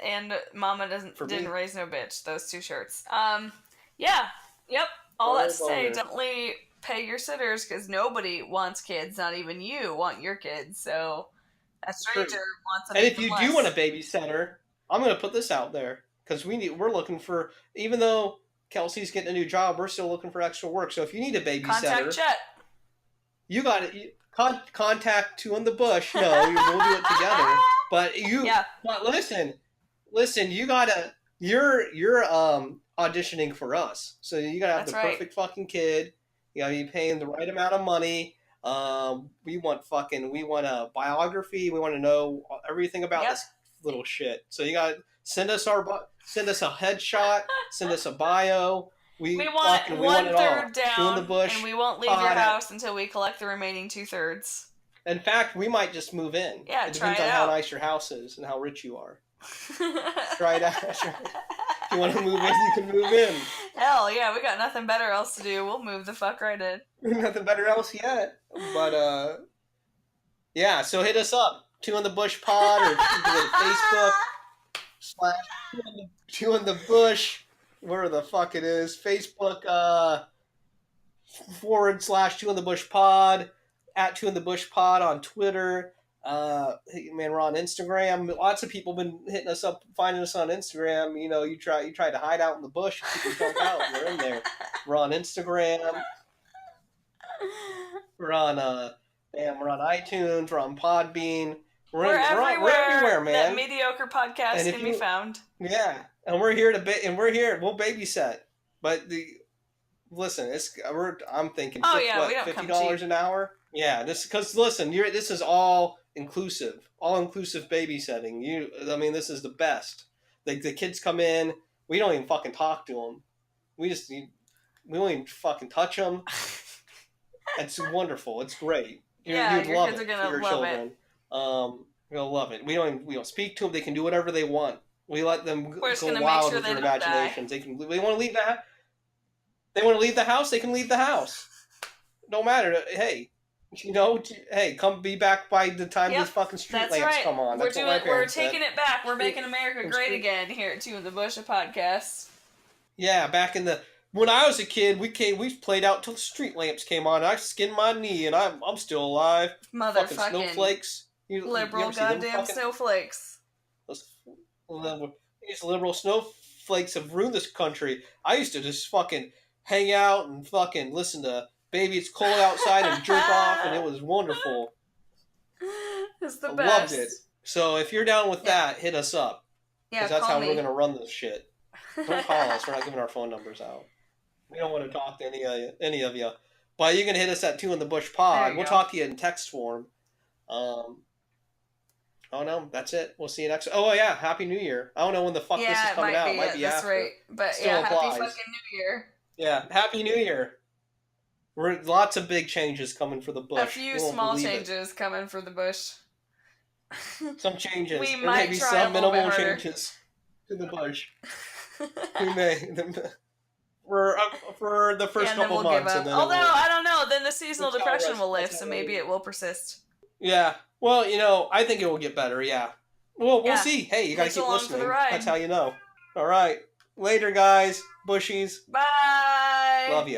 Mama didn't raise no bitch. Those two shirts. Yeah. Yep. All that to say, definitely pay your sitters because nobody wants kids. Not even you want your kids. So a stranger wants them. And if you do want a babysitter, I'm going to put this out there because we're looking for. Even though Kelsey's getting a new job, we're still looking for extra work. So if you need a babysitter, contact Chet. You got it. Contact Two in the Bush. No, we'll do it together. But But listen. You gotta. You're auditioning for us, so you gotta have the perfect fucking kid. You gotta be paying the right amount of money. We want a biography. We want to know everything about this little shit. So you gotta send us a headshot. Send us a bio. We want one third down, the Bush, and we won't leave your house until we collect the remaining 2/3. In fact, we might just move in. Yeah, it depends on how nice your house is and how rich you are. Try it out. If you want to move in, you can move in. Hell yeah, we got nothing better else to do. We'll move the fuck right in. Nothing better else yet. But yeah. So hit us up, Two in the Bush Pod, or you can go to Facebook / Two in the Bush. Where the fuck it is? Facebook / Two in the Bush Pod, at Two in the Bush Pod on Twitter. Man, we're on Instagram. Lots of people been hitting us up, finding us on Instagram. You know, you try to hide out in the bush, people jump out. We're in there. We're on Instagram. We're on iTunes. We're on Podbean. We're everywhere, man. That mediocre podcast can be found. Yeah, and we're here We'll babysit, but listen, I'm thinking. We don't $50 an hour. Yeah, because listen, this is all inclusive babysitting. This is the best. The kids come in, we don't even fucking talk to them. We don't even fucking touch them. It's wonderful. It's great. You'd love kids it are gonna for your love children. You'll love it. We don't speak to them. They can do whatever they want. We let them go wild with their imaginations. They want to leave the house. They can leave the house. don't matter. Hey, hey, come be back by the time Yep, these fucking street that's lamps right. come on. That's what my We're parents taking said. it back. We're making America great Street- again here at Two in the Bush, a podcast. Yeah, back in the when I was a kid, we played out till the street lamps came on. I skinned my knee, and I'm still alive. Fucking Motherfucking snowflakes. You liberal ever see them goddamn fucking snowflakes. those, these liberal snowflakes have ruined this country. I used to just fucking hang out and fucking listen to "Baby It's Cold Outside" and jerk off, and it was wonderful. It's the I best. loved it. So if you're down with that, hit us up. Yeah, Because that's call how me. we're gonna run this shit. Don't call us. We're not giving our phone numbers out. We don't want to talk to any of you. But you can hit us at 2 in the Bush Pod. We'll talk to you in text form. Oh no, that's it. We'll see you next. Oh yeah, Happy New Year. I don't know when the fuck this is coming out. It might be that's after. right. But Still yeah, applies. happy fucking New Year. Yeah, Happy New Year. We're lots of big changes coming for the Bush. A few small changes coming for the Bush. Some changes. We there might may be try some a little bit minimal harder. changes to the Bush. We may. For the first and then couple we'll months. give up. And then Although, I don't know, then the seasonal We'll try depression will rest- lift, so maybe it will persist. Yeah. Well, I think it will get better, yeah. Well, we'll see. Hey, you gotta Takes keep along for listening. the ride. That's how you know. Alright. Later, guys. Bushies. Bye! Love you.